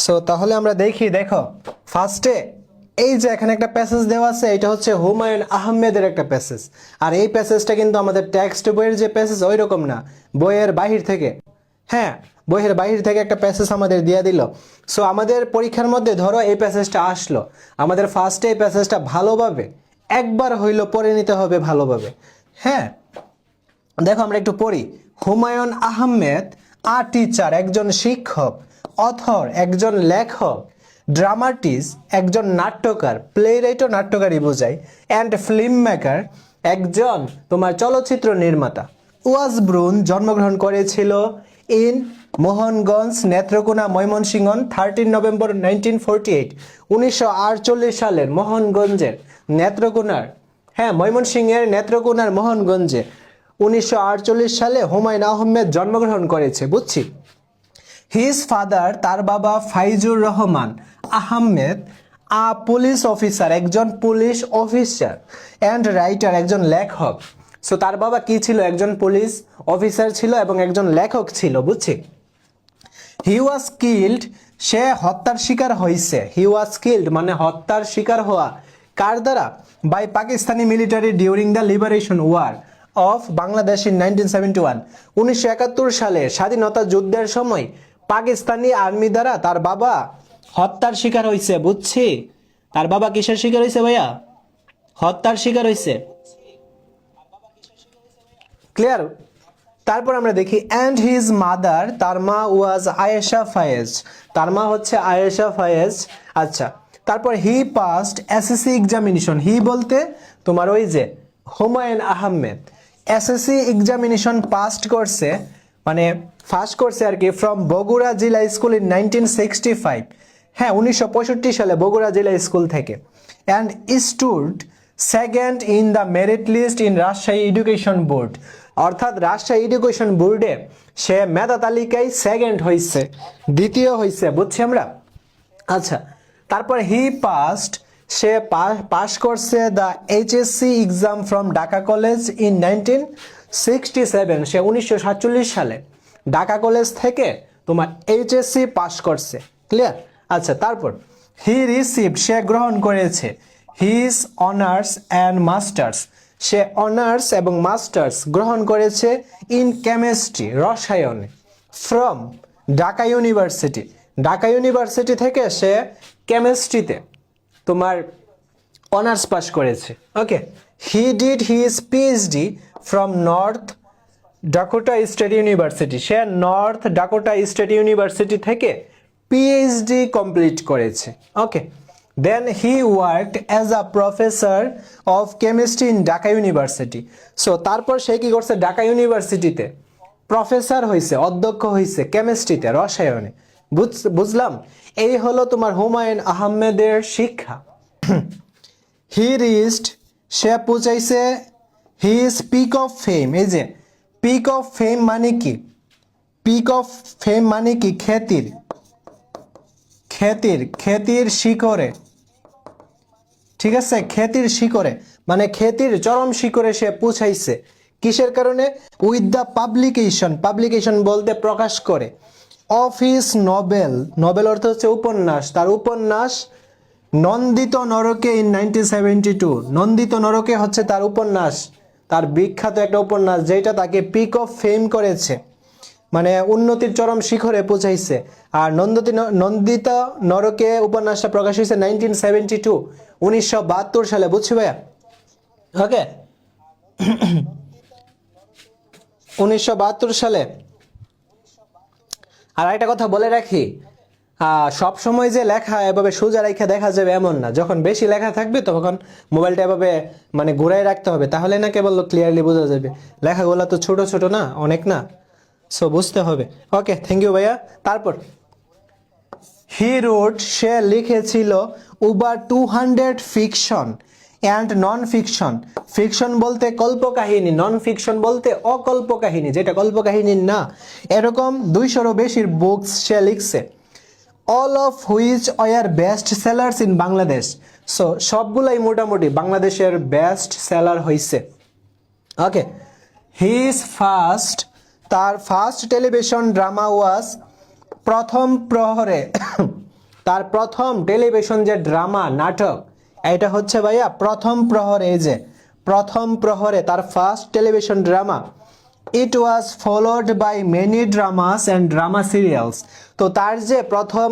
So তাহলে আমরা দেখি, দেখো ফার্স্টে এই যে এখানে একটা প্যাসেজ দেওয়া আছে, এটা হচ্ছে হুমায়ুন আহমেদের একটা প্যাসেজ। আর এই প্যাসেজটা কিন্তু আমাদের টেক্সট বইয়ের যে প্যাসেজ ওই রকম না, বইয়ের বাহির থেকে। হ্যাঁ, বইয়ের বাহির থেকে একটা প্যাসেজ আমাদের দিয়ে দিল। সো আমাদের পরীক্ষার মধ্যে ধরো এই প্যাসেজটা আসলো, আমাদের ফার্স্টে এই প্যাসেজটা ভালোভাবে একবার হইলো পড়ে নিতে হবে ভালোভাবে। হ্যাঁ, দেখো আমরা একটু পড়ি। হুমায়ুন আহমেদ আ টিচার, একজন শিক্ষক, অথর একজন লেখক, ড্রামাটিস্ট একজন নাট্যকার, প্লে রাইটও নাট্যকারই বোঝায়, অ্যান্ড ফিল্ম মেকার একজন তোমার চলচ্চিত্র নির্মাতা। ওয়াজ ব্রুন জন্মগ্রহণ করেছিল ইন মোহনগঞ্জ, নেত্রকোনা, ময়মনসিংহ 13 নভেম্বর 1948। 1948 সালের মোহনগঞ্জের নেত্রকোনার, হ্যাঁ ময়মনসিংহের নেত্রকোনার মোহনগঞ্জে 1948 সালে হুমায়ুন আহমেদ জন্মগ্রহণ করেছে, বুঝছি। হিজ ফাদার, তার বাবা ফাইজুর রহমান আহমেদ আ পুলিশ অফিসার, একজন পুলিশ অফিসার, অ্যান্ড রাইটার একজন লেখক। সো তার বাবা কি ছিল? একজন পুলিশ অফিসার ছিল এবং একজন লেখক ছিল, বুঝছি। হি ওয়াজ কিল্ড, সে হত্যার শিকার হয়েছে। হি ওয়াজ কিল্ড মানে হত্যার শিকার হওয়া, কার দ্বারা? By Pakistani military during the liberation war of Bangladesh in 1971। 1971 সালে স্বাধীনতা যুদ্ধের সময় পাকিস্তানি আর্মি দ্বারা তার বাবা হত্যার শিকার হয়েছে, বুঝছি। তার বাবা কিসের শিকার হয়েছে ভাইয়া? হত্যার শিকার হয়েছে। ক্লিয়ার? তারপর আমরা দেখি অ্যান্ড হিজ মাদার, তার মা ওয়াজ আয়েশা ফায়েজ, তার মা হচ্ছে আয়েশা ফায়েজ। আচ্ছা, তারপর হি পাস্ট এসএসসি এক্সামিনেশন, হি বলতে তোমার ওই যে Humayun Ahmed SSC examination past করছে, মানে ফার্স্ট করছে আর কি, ফ্রম বগুড়া জেলা স্কুল ইন 1965। হ্যাঁ, 1965 সালে বগুড়া জেলা স্কুল থেকে। And stood second in the merit list in Rajshahi education board, অর্থাৎ রাজশাহী এডুকেশন বোর্ডে সে মেধা তালিকায় সেকেন্ড হয়েছে, দ্বিতীয় হয়েছে, বুঝছি আমরা। আচ্ছা, তারপর হি পাস্ট, সে পাস করছে the HSC exam from Dhaka college in 1967, সে 1947 সালে ঢাকা কলেজ থেকে তোমার এইচএসসি পাস করছে। ক্লিয়ার? আচ্ছা, তারপর হি রিসিভড, সে গ্রহণ করেছে হিজ অনার্স অ্যান্ড মাস্টার্স, সে অনার্স এবং মাস্টার্স গ্রহণ করেছে ইন কেমিস্ট্রি, রসায়নে, from Dhaka University, Dhaka University থেকে সে কেমিস্ট্রিতে তোমার অনার্স পাস করেছে। Okay, he did his PhD from North Dakota State University, সে নর্থ ডাকোটা স্টেট ইউনিভার্সিটি থেকে পিএইচডি কমপ্লিট করেছে। Okay, then he worked as a professor of chemistry in Dhaka University. So তারপর সে কি করছে? ঢাকা ইউনিভার্সিটিতে প্রফেসর হয়েছে, অধ্যক্ষ হয়েছে কেমিস্ট্রিতে, রসায়নে। বুঝলাম? এই হলো তোমার হুমায়ুন আহমেদের শিক্ষা। হি রিচড, সে পৌঁছাইছে হিজ পিক অফ ফেম। এই যে পিক অফ ফেম মানে কি? পিক অফ ফেম মানে কি? খ্যাতির, খ্যাতির, খ্যাতির শিখরে। ঠিক আছে, খ্যাতির শিখরে মানে খ্যাতির চরম শিখরে সে পৌঁছাইছে। কিসের কারণে? উইথ দ্য পাবলিকেশন, পাবলিকেশন বলতে প্রকাশ করে, অফ হিজ নোবেল, নোবেল অর্থ হচ্ছে উপন্যাস, তার উপন্যাস নন্দিত নরকে ইন 1972। নন্দিত নরকে হচ্ছে তার উপন্যাস, তার বিখ্যাত একটা উপন্যাস যেটা তাকে পিক অফ ফেম করেছে, মানে উন্নতির চরম শিখরে পৌঁছাইছে। আর নন্দিত নরকে উপন্যাসটা প্রকাশ হয়েছে 1972, 1972 সালে, বুঝছি ভাইয়া? ওকে, 1972 সালে। আর একটা কথা বলে রাখি, সব সময় যে লেখা এভাবে সোজা রেখা দেখা যাবে এমন না, যখন বেশি লেখা থাকবে তখন মোবাইলটা এভাবে মানে ঘুরাই রাখতে হবে, তাহলে না কেবল ক্লিয়ারলি বোঝা যাবে। লেখাগুলো তো ছোট ছোট না, অনেক না, সো বুঝতে হবে। ওকে, থ্যাংক ইউ ভাইয়া। তারপর হি রোড, সে লিখেছিল over 200 fiction and non fiction. Fiction বলতে কল্পকাহিনী, নন ফিকশন বলতে অকল্পকাহিনী, যেটা কল্পকাহিনী না, এরকম 200-এরও বেশি বুকস সে লিখছে। All of which were best sellers in Bangladesh. So সবগুলাই মোটামুটি বাংলাদেশের বেস্ট সেলার হয়েছে। ওকে, হিজ ফার্স্ট, তার first television drama was Prothom Prohore, তার প্রথম টেলিভিশন যে ড্রামা নাটক, এটা হচ্ছে ভাইয়া প্রথম প্রহরে, এই যে প্রথম প্রহরে তার first television drama. It was followed by many dramas and drama serials. তো তার যে প্রথম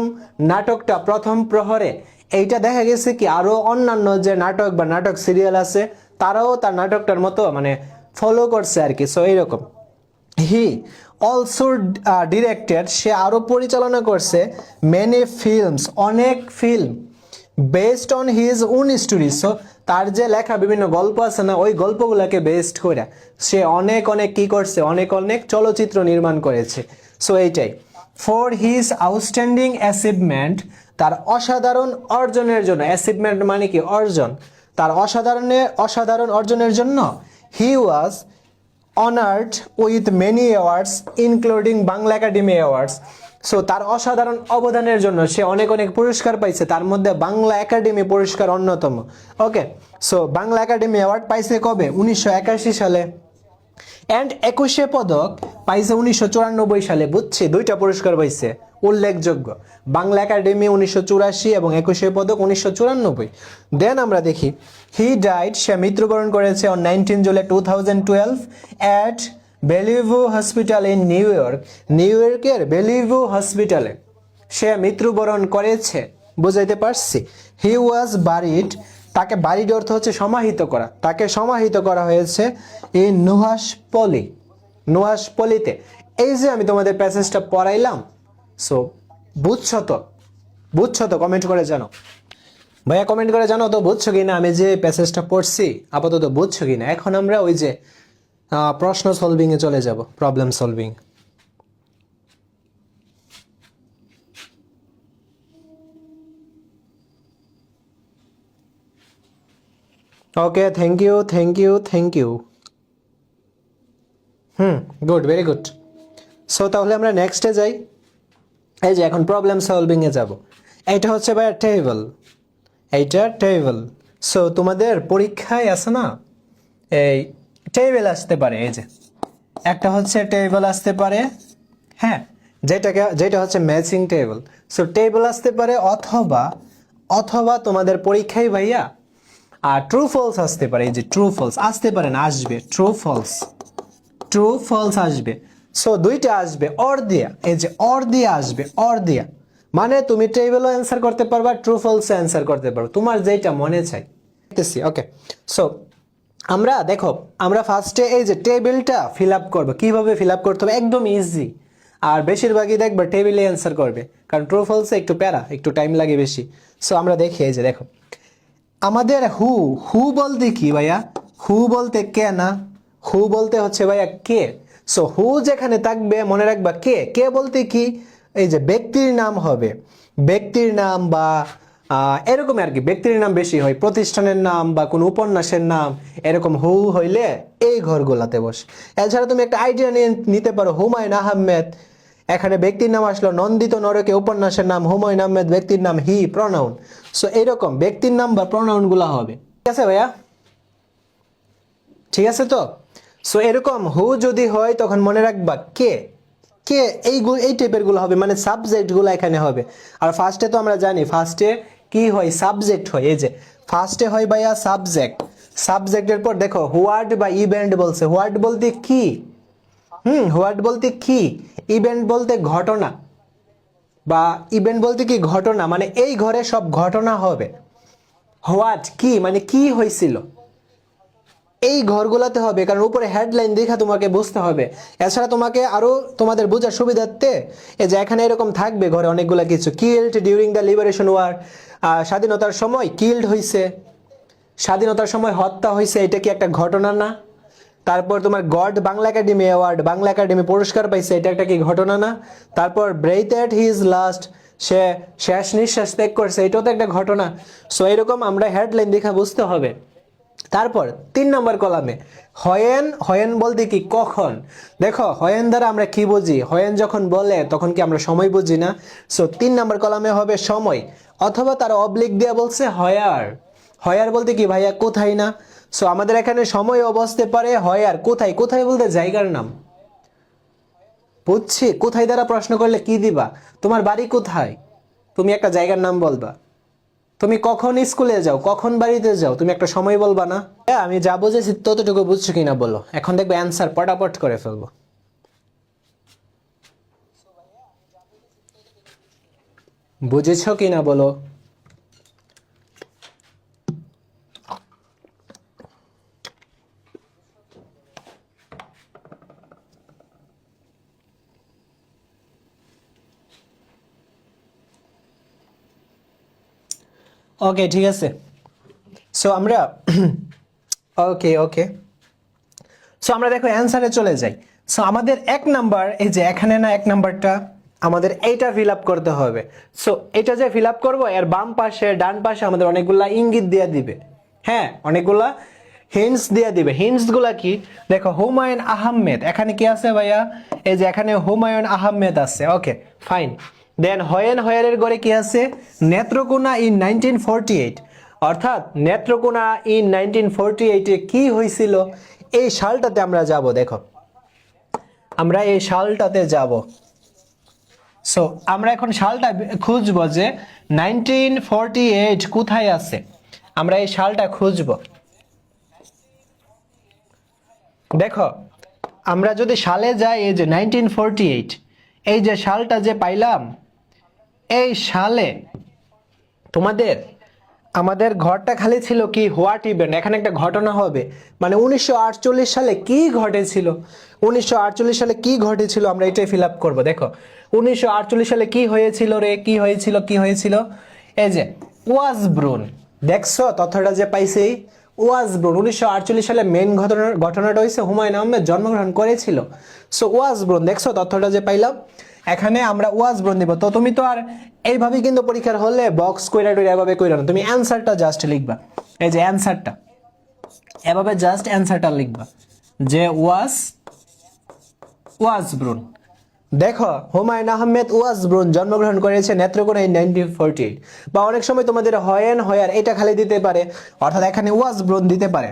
নাটকটা প্রথম প্রহরে, এইটা দেখা গেছে কি আরো অন্যান্য যে নাটক বা নাটক সিরিয়াল আছে তারাও তার নাটকটার মতো মানে ফলো করছে আর কি। সো এইরকম। হি অলসো ডিরেক্টেড, সে আরো পরিচালনা করছে মেনি ফিল্মস, অনেক film based on his own story. So তার যে লেখা বিভিন্ন গল্প আছে না, ওই গল্পগুলোকে বেসড করে সে অনেক অনেক কি করছে, অনেক অনেক চলচ্চিত্র নির্মাণ করেছে। সো এইটাই। ফর হিজ আউটস্ট্যান্ডিং অ্যাচিভমেন্ট, তার অসাধারণ অর্জনের জন্য, অ্যাচিভমেন্ট মানে কি অর্জন, তার অসাধারণ অর্জনের জন্য he was honoured with many awards including Bangla Academy awards. So তার অসাধারণ অবদানের জন্য সে অনেক অনেক পুরস্কার পাইছে, তার মধ্যে বাংলা একাডেমি পুরস্কার অন্যতম। ওকে, সো বাংলা একাডেমি অ্যাওয়ার্ড পাইছে কবে? 1981 সালে। অ্যান্ড 21 পদক পাইছে 1994 সালে। বুঝছি, দুইটা পুরস্কার পাইছে উল্লেখযোগ্য, বাংলা একাডেমি 1984 এবং 21 পদক 1994। দেন আমরা দেখি হি ডাইড, সে মৃত্যুবরণ করেছে on 19 July 2012 at Belle Vue hospital in new York. New ইয়র্কের বেলিভিউ হসপিটালে সে মৃত্যুবরণ করেছে। বুঝাইতে পারছি? হি ওয়াজ বারিড, তাকে বারিড অর্থ হচ্ছে সমাহিত করা, তাকে সমাহিত করা হয়েছে এই নুহাশপল্লিতে। এই যে আমি তোমাদের প্যাসেজটা পড়াইলাম, সো বুঝছো তো? বুঝছো তো? কমেন্ট করে জানো ভাইয়া, কমেন্ট করে জানো তো বুঝছো কিনা আমি যে প্যাসেজটা পড়ছি, আপাতত বুঝছো কিনা। এখন আমরা ওই যে প্রশ্ন সলভিং এ চলে যাব, problem solving. Okay, thank you thank you thank you. Good, very good. So তাহলে আমরা নেক্সটে যাই। এই যে এখন প্রবলেম সলভিং এ যাব। এইটা হচ্ছে ভাইয়া টেবিল, এইটা টেবিল। সো তোমাদের পরীক্ষায় আছে না, এই টেবিল আসতে পারে, এই যে একটা হচ্ছে টেবিল আসতে পারে, হ্যাঁ, যেটা হচ্ছে ম্যাচিং টেবিল। সো টেবিল আসতে পারে, অথবা অথবা তোমাদের পরীক্ষায় ভাইয়া ট্রু ফলস আসতে পারে। এই যে ট্রু ফলস আসতে পারে না, আসবে ট্রু ফলস আসবে। সো দুইটা আসবে অর দিয়া, এই যে অর দিয়া আসবে, অর দিয়া মানে তুমি টেবিলও অ্যান্সার করতে পারবা, ট্রু ফলস অ্যান্সার করতে পারো, তোমার যেটা মনে চাই। ওকে, সো আমরা দেখো, আমরা ফার্স্টে এই যে টেবিলটা ফিল আপ করবো। কিভাবে ফিল আপ করতে হবে? একদম ইজি। আর বেশিরভাগই দেখবে টেবিলে অ্যান্সার করবে, কারণ ট্রু ফলসে একটু প্যারা, একটু টাইম লাগে বেশি। সো আমরা দেখি, এই যে দেখো আমাদের হু বলতে কি ভাইয়া? হু বলতে কে না, হু বলতে হচ্ছে ভাইয়া কে। সো হু যেখানে থাকবে মনে রাখবা কে। কে বলতে কি? এই যে ব্যক্তির নাম হবে, ব্যক্তির নাম বা এরকম আর কি। ব্যক্তির নাম বেশি হয়, প্রতিষ্ঠানের নাম বা কোনো উপন্যাসের নাম, এরকম হু হইলে এই ঘরগুলাতে বসে। এছাড়া তুমি একটা আইডিয়া নিতে পারো, হুমায়ুন আহমেদ, এখানে ব্যক্তির নাম আসলো। নন্দিত নরকে উপন্যাসের নাম, হুমায়ুন আহমেদ ব্যক্তির নাম, হি প্রনাউন। সো এইরকম ব্যক্তির নাম বা প্রনাউন গুলা হবে। ঠিক আছে ভাইয়া? ঠিক আছে তো? সো এরকম হু যদি হয় তখন মনে রাখবা কে, কে, এই টাইপের গুলো হবে, মানে সাবজেক্ট গুলো এখানে হবে। আর ফার্স্টে তো আমরা জানি ফার্স্টে কি হয়, সাবজেক্ট হয়। এই যে ফার্স্টে হয় ভাইয়া সাবজেক্ট, সাবজেক্টের পর দেখো হোয়াট বা ইভেন্ট বলছে। হোয়াট বলতে কি, হোয়াট বলতে কি, ইভেন্ট বলতে ঘটনা, বা ইভেন্ট বলতে কি ঘটনা, মানে এই ঘরে সব ঘটনা হবে। হোয়াট কি মানে কি হয়েছিল, এই ঘরগুলাতে হবে, কারণ উপরে হেডলাইন দেখা তোমাকে বুঝতে হবে। এছাড়া তোমাকে আরো তোমাদের বোঝার সুবিধার্থে এই যে এখানে এরকম থাকবে ঘরে অনেকগুলা কিছু। Killed during the liberation war, স্বাধীনতার সময় কিল্ড হইছে, স্বাধীনতার সময় হত্যা হয়েছে, এটা কি একটা ঘটনা না? তারপর তোমার god Bangla academy award, Bangla academy পুরস্কার পাইছে, এটা একটা কি ঘটনা না? তারপর ব্রেথ এট হিজ লাস্ট, সে শেষ নিঃশ্বাস ত্যাগ করছে, এটাও তো একটা ঘটনা। সো এরকম আমরা হেডলাইন দেখা বুঝতে হবে। তারপর 3 নম্বর কলামে হয়েন, হয়েন বলতে কি কখন। দেখো হয়েন দ্বারা আমরা কি বুঝি? হয়েন যখন বলে তখন কি আমরা সময় বুঝি না? সো 3 নম্বর কলামে হবে সময়, অথবা তারা অবলিক দিয়ে বলছে হয়ার। হয়ার বলতে কি ভাইয়া? কোথায় না? সো আমাদের এখানে সময়ও বসতে পারে, হয়ার কোথায়, কোথায় বলতে জায়গার নাম। বুঝছি? কোথায় দ্বারা প্রশ্ন করলে কি দিবা? তোমার বাড়ি কোথায়? তুমি একটা জায়গার নাম বলবা, তুমি কখন স্কুলে যাও, কখন বাড়িতে যাও, তুমি একটা সময় বলবা না? হ্যাঁ, আমি যা বুঝেছি ততটুকু বুঝছো কিনা বলো, এখন দেখবে অ্যান্সার পটাপট করে ফেলবো। বুঝেছো কিনা বলো। ওকে, ঠিক আছে। সো আমরা ওকে ওকে সো আমরা দেখো অ্যান্সারে চলে যাই। সো আমাদের এক নাম্বার, এই যে এখানে না এক নাম্বারটা, আমাদের এইটা ফিল আপ করতে হবে। সো এটা যে ফিল আপ করবো, এর বাম পাশে ডান পাশে আমাদের অনেকগুলা ইঙ্গিত দিয়ে দিবে। হ্যাঁ, অনেকগুলা হিন্টস দিয়ে দিবে। হিন্টস গুলা কি দেখো, হুমায়ুন আহমেদ, এখানে কি আছে ভাইয়া? এই যে এখানে হুমায়ুন আহমেদ আছে। ওকে, ফাইন। দেন হয়েন হয়ারের ঘরে কি আছে? নেত্রকোনা ইন 1948, অর্থাৎ নেত্রকোনা ইন 1948 কি হয়েছিল, এই সালটাতে আমরা যাব। দেখো আমরা এই সালটাতে যাব। সো আমরা এখন সালটা খুঁজবো যে 1948 কোথায় আছে, আমরা এই সালটা খুঁজবো। দেখো আমরা যদি সালে যাই, এই যে 1948, এই যে সালটা যে পাইলাম, এই সালে তোমাদের আমাদের ঘরটা খালি ছিল কি, হোয়াট ইভেন্ট, এখানে একটা ঘটনা হবে, মানে 1948 সালে কি ঘটেছিল, 1948 সালে কি ঘটেছিল আমরা এটাই ফিল আপ করবো। দেখো 1948 সালে কি হয়েছিল রে, কি হয়েছিল, কি হয়েছিল? এই যে ওয়াজব্রুন, দেখছো তথ্যটা যে পাইছি, ওয়াজব্রুন 1948 সালে মেন ঘটনাটা হয়েছে হুমায়ুন আহমেদ জন্মগ্রহণ করেছিল। সো ওয়াজব্রুন, দেখছো তথ্যটা যে পাইলাম, এখানে আমরা ওয়াজব্রুন দিব। তো তুমি তো আর এইভাবে কিন্তু পরীক্ষার হলে বক্স কইরা টইরা এভাবে কইরা না, তুমি অ্যানসারটা জাস্ট লিখবা। এই যে অ্যানসারটা এভাবে জাস্ট অ্যানসারটা লিখবা যে ওয়াজব্রুন। দেখো হুমায়ুন আহমেদ ওয়াজব্রুন জন্মগ্রহণ করেছে নেত্রকোনা ইন 1948। বা অনেক সময় তোমাদের হয়েন হয়ার এটা খালি দিতে পারে, অর্থাৎ এখানে ওয়াজব্রুন দিতে পারে,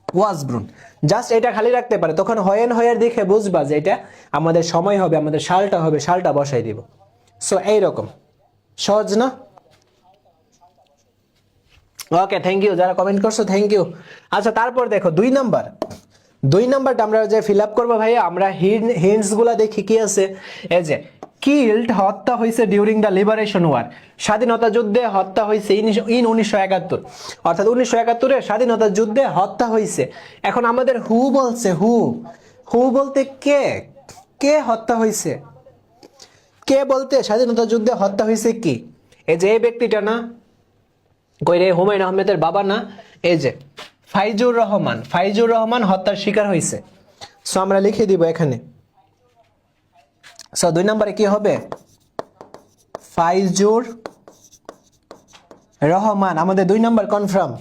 ওয়াজব্রুন জাস্ট এটা খালি রাখতে পারে, তখন হয়েন হয়ার দেখে বুঝবা যে এটা আমাদের সময় হবে, আমাদের সালটা হবে, সালটা বসাই দিব। সো এইরকম সহজ না? ওকে, থ্যাংক ইউ যারা কমেন্ট করছো, থ্যাংক ইউ। আচ্ছা তারপর দেখো দুই নাম্বারটা আমরা যে ফিল আপ করবো ভাইয়া, আমরা হিন্টস গুলা দেখি কি আছে। এই যে কিল্ড, হত্যা হয়েছে ডিউরিং দ্য লিবারেশন ওয়ার, স্বাধীনতা যুদ্ধে হত্যা হয়েছে ইন 1971, অর্থাৎ 1971-এর স্বাধীনতা যুদ্ধে হত্যা হয়েছে। এখন আমাদের হু বলছে, হু বলতে কে, কে হত্যা হয়েছে, কে বলতে স্বাধীনতা যুদ্ধে হত্যা হয়েছে কি? এই যে এই ব্যক্তিটা না, কই রে, হুমায়ুন আহমেদের বাবা না, এই যে ফাইজুর রহমান হত্যার শিকার হয়েছে। সো আমরা লিখে দিব এখানে। সো 2 নম্বরে কি হবে? ফাইজুর রহমান, আমাদের 2 নম্বর কনফার্ম।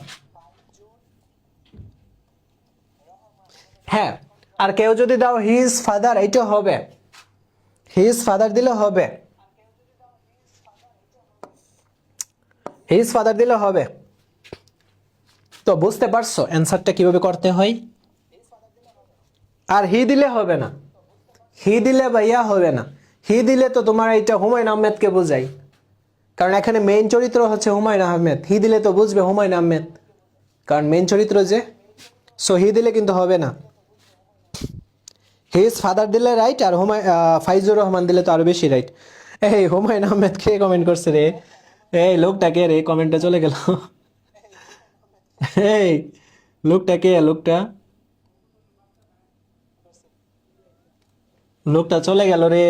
হ্যাঁ, আর কেউ যদি দাও হিজ ফাদার, এটা হবে, হিজ ফাদার দিলে হবে, হিজ ফাদার দিলে হবে। তো বুঝতে পারছো অ্যান্সারটা কিভাবে করতে হয়? আর হি দিলে হবে না, হি দিলে ভাইয়া হবে না, হি দিলে তো তোমার এটা হুমায়ুন আহমেদকে বোঝাই, কারণ এখানে মেইন চরিত্র হচ্ছে হুমায়ুন আহমেদ, হি দিলে তো বুঝবে হুমায়ুন আহমেদ, কারণ মেইন চরিত্র যে। সো হি দিলে কিন্তু হবে না, হিজ ফাদার দিলে রাইট, আর ফাইজুর রহমান দিলে তো আরো বেশি রাইট। এই হুমায়ুন আহমেদ কে কমেন্ট করছে রে, এই লোকটা কে রে, কমেন্টটা চলে গেল। এই লোকটা কে, লোকটা চলে গেল রে।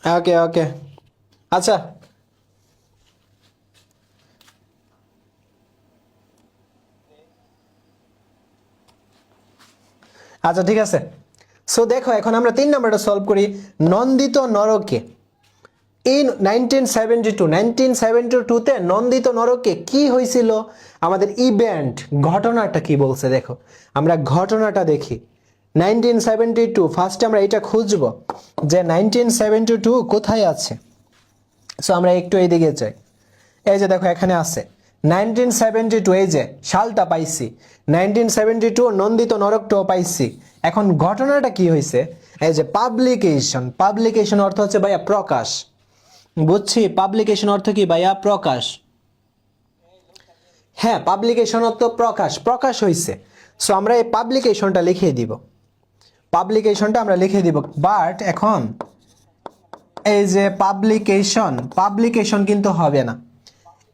ওকে ওকে, আচ্ছা আচ্ছা ঠিক আছে। সো দেখো এখন আমরা 3 নাম্বারটা সলভ করি। নন্দিত নরকে ইন 1972 নন্দিত নরকে কি হয়েছিল, আমাদের ইভেন্ট, ঘটনাটা কি বলছে দেখো, আমরা ঘটনাটা দেখি। 1972, ফার্স্টে আমরা এটা খুঁজবো যে 1972 কোথায় আছে। সো আমরা একটু এইদিকে যাই, এই যে দেখো এখানে আছে 1972, এই যে সালটা পাইছি 1972, নন্দিত নরকটাও পাইছি। এখন ঘটনাটা কি হয়েছে, এই যে পাবলিকেশন, পাবলিকেশন অর্থ হচ্ছে ভাইয়া প্রকাশ, বুঝছি। পাবলিকেশন অর্থ কি ভাইয়া? প্রকাশ। হ্যাঁ, পাবলিকেশন অর্থ প্রকাশ, প্রকাশ হইছে। সো আমরা এই পাবলিকেশনটা লিখে দিব, পাবলিকেশনটা আমরা লিখে দিব। বাট এখন এই যে পাবলিকেশন, পাবলিকেশন কিন্তু হবে না,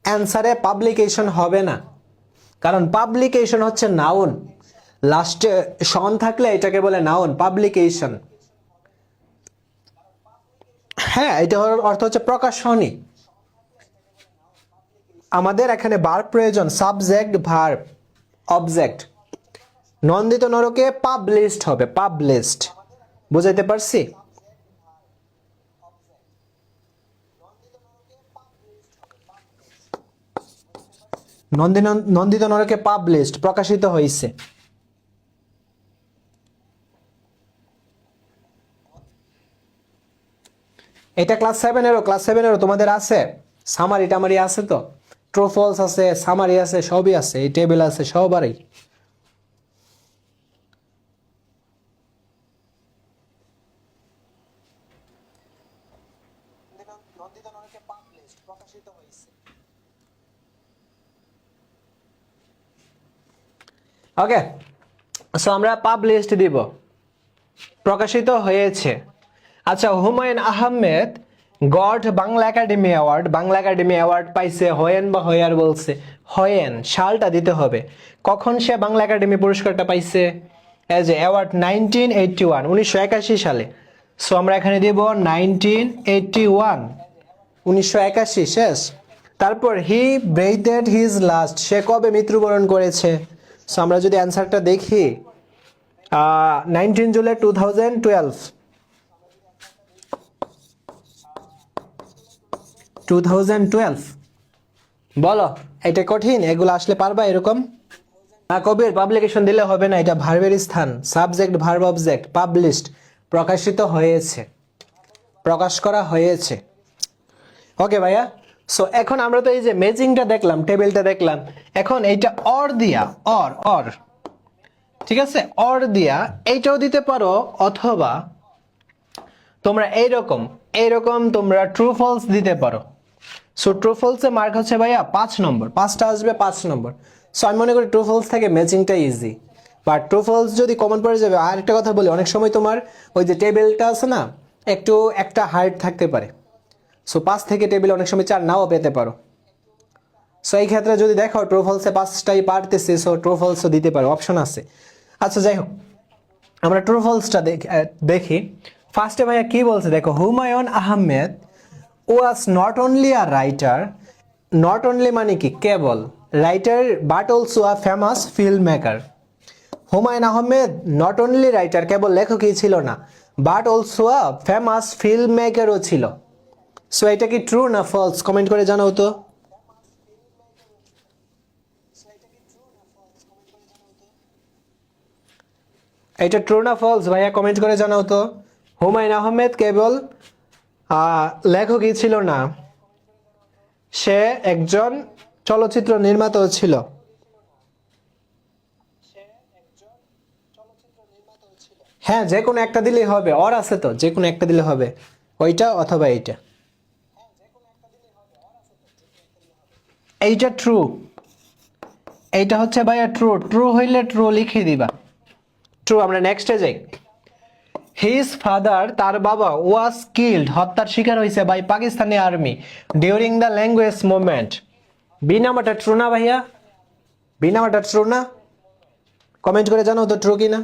অ্যান্সারে পাবলিকেশন হবে না, কারণ পাবলিকেশন হচ্ছে নাউন, লাস্টে সন থাকলে এটাকে বলে নাউন, পাবলিকেশন। হ্যাঁ, এটা অর্থ হচ্ছে প্রকাশনী। আমাদের এখানে ভার্ব প্রয়োজন, সাবজেক্ট ভার্ব অবজেক্ট। নন্দিত নরকে পাবলিশড হবে, পাবলিশড। বুঝাইতে পারছি? নন্দিত নরকে পাবলিশড, প্রকাশিত হয়েছে। এটা ক্লাস 7-এরও, ক্লাস 7-এরও তোমাদের আছে, সামারি টামারি আছে, তো ট্রু ফলস আছে, সামারি আছে, সবই আছে, এই টেবিল আছে সবারই। ওকে, সো আমরা পাবলিশড দিব, প্রকাশিত হয়েছে। আচ্ছা, Humayun Ahmed god Bangla academy award, Bangla academy award পাইছে হোয়েন বা হোয়ার বলছে, হোয়েন সালটা দিতে হবে, কখন সে বাংলা একাডেমি পুরস্কারটা পাইছে। এজ এ অ্যাওয়ার্ড 1981, 1981 সালে। সো আমরা এখানে দিব 1981, 1981 শেষ। তারপর হি ব্রেথেড হিজ লাস্ট, সে কবে মৃত্যুবরণ করেছে। সো আমরা যদি অ্যান্সারটা দেখি, 19 জুলাই 2012, 2012। বলো, এটা কঠিন, এগুলো আসলে পারবা এরকম? না কবির, পাবলিকেশন দিলে হবে না, এটা ভার্বের স্থান, সাবজেক্ট ভার্ব অবজেক্ট, পাবলিশড প্রকাশিত হয়েছে, প্রকাশ করা হয়েছে। ওকে ভাইয়া, সো এখন আমরা তো এই যে ম্যাচিংটা দেখলাম, টেবিলটা দেখলাম, এখন এইটা অর দিয়া, অর অর, ঠিক আছে, অর দিয়া এইটাও দিতে পারো, অথবা তোমরা এইরকম এইরকম তোমরা ট্রু ফলস দিতে পারো। সো ট্রু ফলসে মার্ক হচ্ছে ভাইয়া 5 নম্বর, 5টা আসবে 5 নম্বর। সো আমি মনে করি ট্রু ফলস থেকে ম্যাচিংটা ইজি, বাট ট্রু ফলস যদি কমন পড়ে যাবে। আর একটা কথা বলি, অনেক সময় তোমার ওই যে টেবিলটা আছে না, একটু একটা হাইট থাকতে পারে। সো 5 থেকে টেবিল অনেক সময় 4 নাও পেতে পারো। সো এই ক্ষেত্রে যদি দেখো ট্রু ফলসে 5টাই পারতেছে, সো ট্রু ফলসও দিতে পারো, অপশন আছে। আচ্ছা যাই হোক, আমরা ট্রু ফলসটা দেখি। ফার্স্টে ভাইয়া কি বলছে দেখো, Humayun Ahmed was not only a writer, not only মানে কি কেবল writer, but also a famous film maker. Humayun Ahmed not only writer, কেবল লেখকই ছিল না, but also a famous film মেকারও ছিল। সো এটা কি ট্রু না ফলস, কমেন্ট করে জানাও তো। এটা ট্রু না ফলস ভাইয়া, কমেন্ট করে জানাও তো। হুমায়ুন আহমেদ কেবল লেখকই ছিল না, সে একজন চলচ্চিত্র নির্মাতাও ছিল। হ্যাঁ, যে কোনো একটা দিলেই হবে, অর আছে তো, যে কোনো একটা দিলে হবে, ওইটা অথবা এইটা। এইটা ট্রু, এইটা হচ্ছে ভাইয়া ট্রু, ট্রু হইলে ট্রু লিখে দিবা, ট্রু। আমরা নেক্সটে যাই। হিজ ফাদার, তার বাবা, ওয়াজ কিল্ড, হত্যার শিকার হয়েছে by Pakistani army during the language movement. B নাম্বারটা ট্রু না ভাইয়া? বি নাম্বারটা ট্রু না? কমেন্ট করে জানাও তো ট্রু কিনা।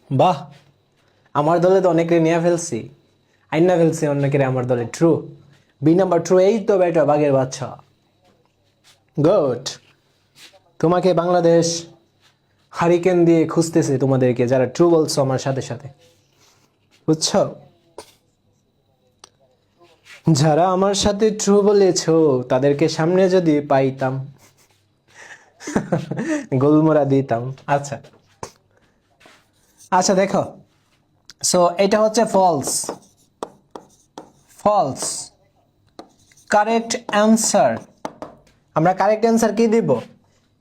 বাহ, আমার দলে তো অনেকে নিয়ে ফেলছি, আইনা ফেলছি অনেকে আমার দলে। True, B number true. এই তো বেটা বাঘের বাচ্চা, গুড। তোমাকে বাংলাদেশ হারিকেন দিয়ে খুঁজতেছে তোমাদেরকে, যারা ট্রু বলছো আমার সাথে সাথে, বুঝছো? যারা আমার সাথে ট্রু বলেছো তাদেরকে সামনে যদি পাইতাম গোলমোরা দিতাম। আচ্ছা আচ্ছা দেখো, সো এটা হচ্ছে ফলস। ফলস কারেক্ট অ্যান্সার, আমরা কারেক্ট অ্যান্সার কি দিব?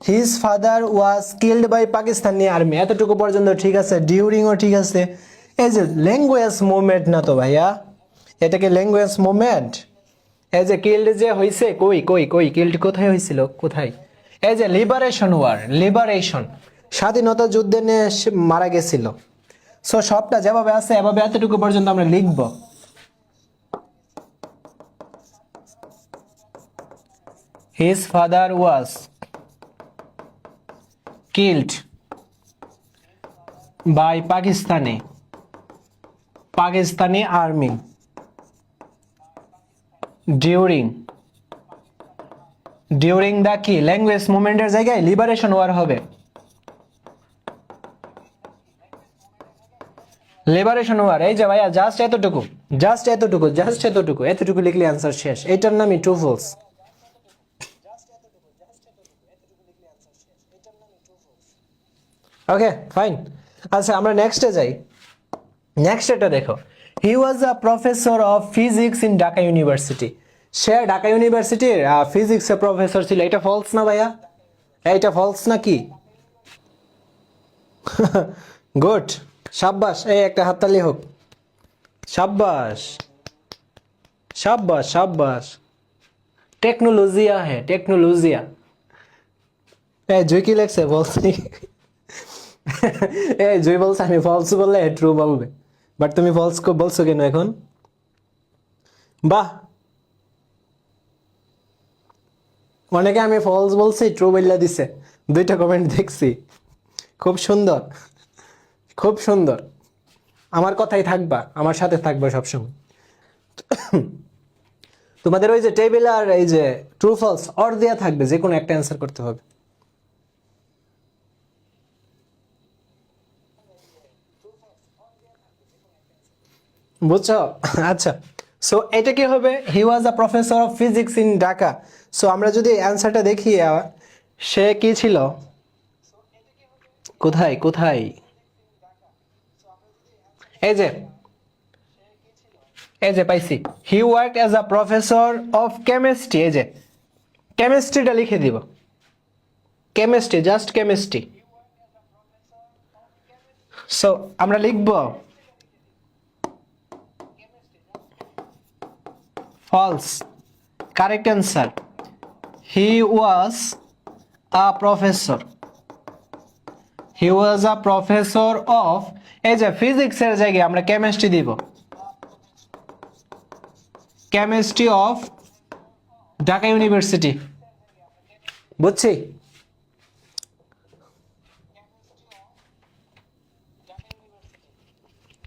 His father was killed by Pakistani army, এতটুকু পর্যন্ত ঠিক আছে। ডিউরিংও ঠিক আছে। এই যে ল্যাঙ্গুয়েজ মুভমেন্ট না তো ভাইয়া, এটাকে ল্যাঙ্গুয়েজ মুভমেন্ট? এই যে কিল্ড যে হয়েছে, কই কই কই কিল্ড কোথায় হয়েছিল, কোথায়? এই যে লিবারেশন ওয়ার, লিবারেশন, স্বাধীনতা যুদ্ধে নিয়ে মারা গেছিল। সো সবটা যেভাবে আছে এভাবে এতটুকু পর্যন্ত আমরা লিখব। His father was killed by Pakistani army during the কি ল্যাঙ্গুয়েজ মুভমেন্টের জায়গায় লিবারেশন ওয়ার হবে। লিবারেশন ওয়ার, এই যে ভাইয়া জাস্ট এতটুকু, জাস্ট এতটুকু, জাস্ট এতটুকু, এতটুকু লিখলে অ্যান্সার শেষ। এটার নামই ট্রু ফলস। Okay fine. আচ্ছা আমরা নেক্সটে যাই। নেক্সট এটা দেখো, he was a professor of physics in Dhaka University. সে ঢাকা ইউনিভার্সিটির ফিজিক্সের প্রফেসর ছিল। এটা ফলস না ভাইয়া? এটা ফলস নাকি? গুড, সাব্বাস, এই একটা হাততালি হোক। সাব্বাস সাব্বাস সাব্বাস, টেকনোলজিয়া হ্যাঁ টেকনোলজিয়া। এই জুই কি লেখছে বলছি? এই জুই বলছে আমি ফলস বললে ট্রু বলবে, বাট তুমি ফলস বলছো কেন এখন? বাহ, অনেকে আমি ফলস বলছি ট্রু বললা দিছে, দুইটা কমেন্ট দেখছি। খুব সুন্দর, খুব সুন্দর। আমার কথাই থাকবা, আমার সাথে থাকবা সবসময়। তোমাদের ওই যে টেবিল আর এই যে ট্রু ফলস অর দেয়া থাকবে, যে কোনো একটা অ্যান্সার করতে হবে। বুঝছো? আচ্ছা, সো এটা কি হবে? He was a professor of physics in Dhaka. So আমরা যদি অ্যান্সারটা দেখি, সে কি ছিল, কোথায় কোথায়, এই যে এই যে পাইছি, he work as a professor of chemistry. এই যে কেমিস্ট্রিটা লিখে দিব, কেমিস্ট্রি, জাস্ট কেমিস্ট্রি। সো আমরা লিখব false, correct answer, he was a professor, he was a professor of, এই যে ফিজিক্সের জায়গায় আমরা কেমিস্ট্রি দিব, কেমিস্ট্রি অফ ঢাকা ইউনিভার্সিটি। বুঝছি?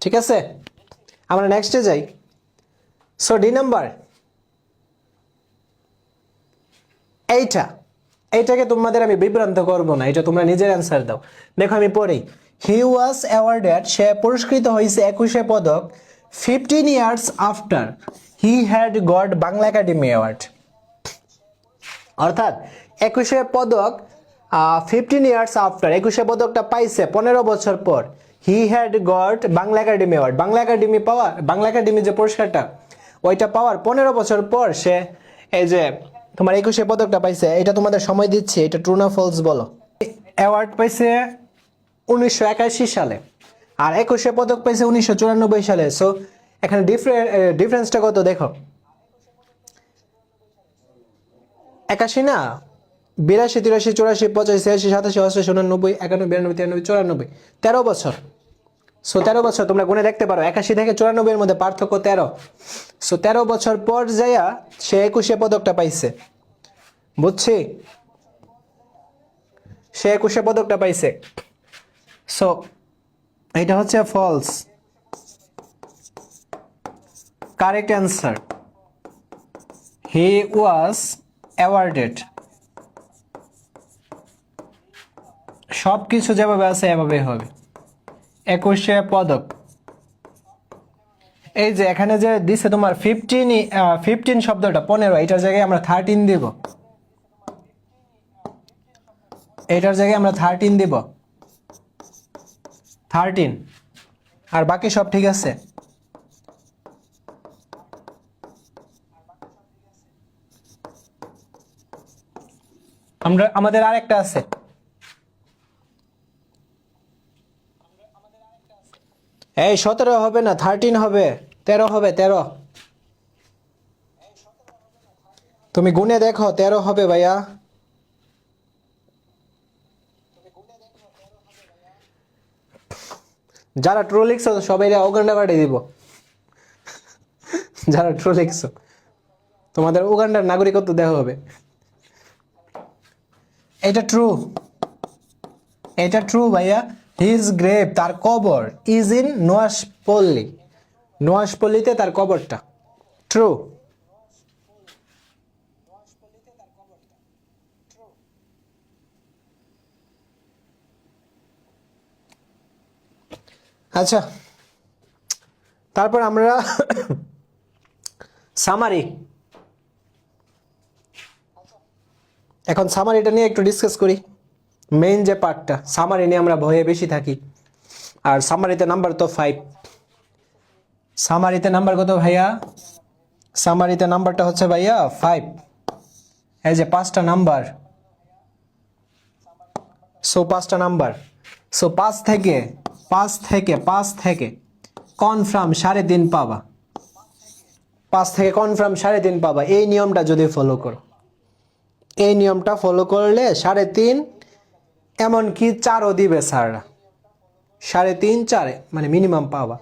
ঠিক আছে, আমরা নেক্সটে যাই। সো ডি নাম্বার, এইটা, এইটাকে তোমাদের আমি বিভ্রান্ত করব না, এটা তোমরা নিজের অ্যান্সার দাও। দেখো আমি পড়ি, হি ওয়াজ অ্যাওয়ার্ডেড, সে পুরস্কৃত হয়েছে 21শে পদক, 15 years after he had got Bangla academy award. অর্থাৎ 21শে পদক 15 ইয়ার্স আফটার, 21শে পদকটা পাইছে 15 বছর পর। He had got Bangla academy award, Bangla academy পাওয়া, বাংলা একাডেমি যে পুরস্কারটা ওইটা পাওয়ার 15 বছর পর সে এই যে তোমার 21শে পদকটা পাইছে। এটা তোমাদের সময় দিচ্ছি, এটা ট্রু না ফলস বলো। অ্যাওয়ার্ড পাইছে 1981 সালে, আর 21শে পদক পাইছে 1994 সালে। সো এখানে ডিফারেন্সটা কত দেখো, 81 না, 82, 83, 84, 85, 86, 87, 88, 89, 91, 92, 93, 94, 13 বছর। সো 13 বছর তোমরা গুনে দেখতে পারো, 81 থেকে 94 এর মধ্যে পার্থক্য 13। সো 13 বছর পর যাইয়া সে 21শে পদকটা পাইছে। বুঝছি? সে 21শে পদকটা পাইছে। সো এটা হচ্ছে false, correct answer, he was awarded. সব কিছু যেভাবে আছে এভাবে হবে। 21শে পদক, এই যে এখানে যে দিছে তোমার 15 শব্দটা 15, এটার জায়গায় আমরা 13 দিব। এটার জায়গায় আমরা 13 দিব, 13। আর বাকি সব ঠিক আছে। আমাদের আরেকটা আছে, এই 17 হবে না, 13 হবে, 13 হবে, 13। তুমি গুনে দেখো, 13 হবে ভাইয়া। যারা ট্রু লিখছো সবাই উগান্ডা পাঠিয়ে দিব। যারা ট্রু লিখছো তোমাদের উগান্ডার নাগরিকত্ব দেওয়া হবে। এটা ট্রু, এটা ট্রু ভাইয়া। হিজ গ্রেভ, তার কবর, ইজ ইন নোয়াশপল্লী, নোয়াশপল্লীতে তার কবরটা। ট্রু। আচ্ছা, তারপর আমরা সামারি। এখন সামারিটা নিয়ে একটু ডিসকাস করি। মেইন যে পার্টটা, সামারি নিয়ে আমরা ভয়ে বেশি থাকি। আর সামারিতে নাম্বার তো 5। সামারিতে নাম্বার কত ভাইয়া? সামারিতে নাম্বারটা হচ্ছে ভাইয়া 5। এই যে 5টা নাম্বার। সো 5টা নাম্বার। সো 5 থেকে কনফার্ম 3.5 পাবা। 5 থেকে কনফার্ম 3.5 পাবা। এই নিয়মটা যদি ফলো করো, এই নিয়মটা ফলো করলে 3.5, এমনকি 4ও দিবে স্যাররা। 3.5 4 মানে মিনিমাম পাবা।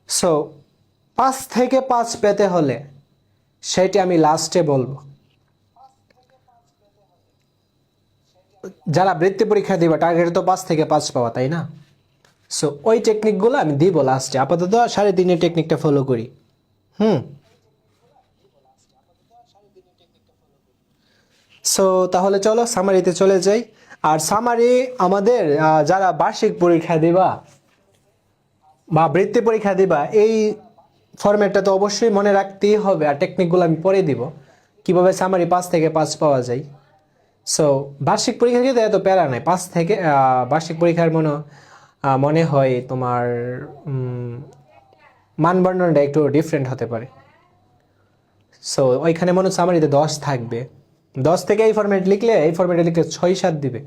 সো 5 থেকে 5 পেতে হলে সেটি আমি লাস্টে বলবো। যারা বৃত্তি পরীক্ষা দিবা টার্গেট তো 5 থেকে 5 পাওয়া, তাই না? সো ওই টেকনিকগুলো আমি দিব লাস্টে। আপাতত 3.5 টেকনিকটা ফলো করি। সো তাহলে চলো সামারিতে চলে যাই। আর সামারি আমাদের যারা বার্ষিক পরীক্ষা দিবা বা বৃত্তি পরীক্ষা দিবা, এই ফরম্যাটটা তো অবশ্যই মনে রাখতেই হবে। আর টেকনিকগুলো আমি পরে দিব, কিভাবে সামারি 5 থেকে 5 পাওয়া যায়। সো বার্ষিক পরীক্ষা কিন্তু এত প্যারা নাই। 5 থেকে বার্ষিক পরীক্ষার মনে হয় তোমার মানবর্ণনটা একটু ডিফারেন্ট হতে পারে। সো ওইখানে মনে হচ্ছে সামারিতে 10 থাকবে। 10 থেকে এই ফরম্যাটে লিখলে 6-7 দিবে।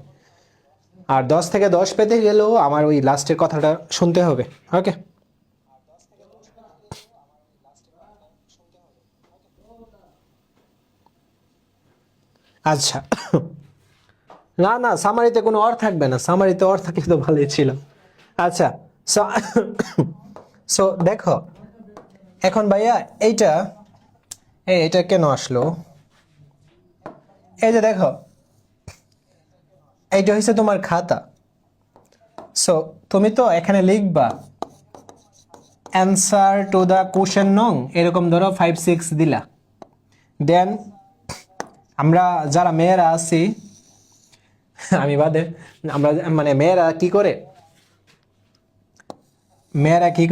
আর 10 থেকে 10 পেতে গেলেও আমার ওই লাস্টের কথাটা শুনতে হবে। ওকে, আচ্ছা। না না, সামারিতে কোনো অর থাকবে না। সামারিতে অর থাকলে তো ভালোই ছিল। আচ্ছা, সো সো দেখো এখন ভাইয়া এইটা কেন আসলো? এই যে দেখো, এইটা হচ্ছে তোমার খাতা। সো তুমি তো এখানে লিখবা অ্যান্সার টু দ্য কোশ্চেন নং, এরকম ধরো 5-6 দিলা। দেন আমরা যারা মেয়েরা আছি, আমি বাদে, আমরা মানে মেয়েরা কি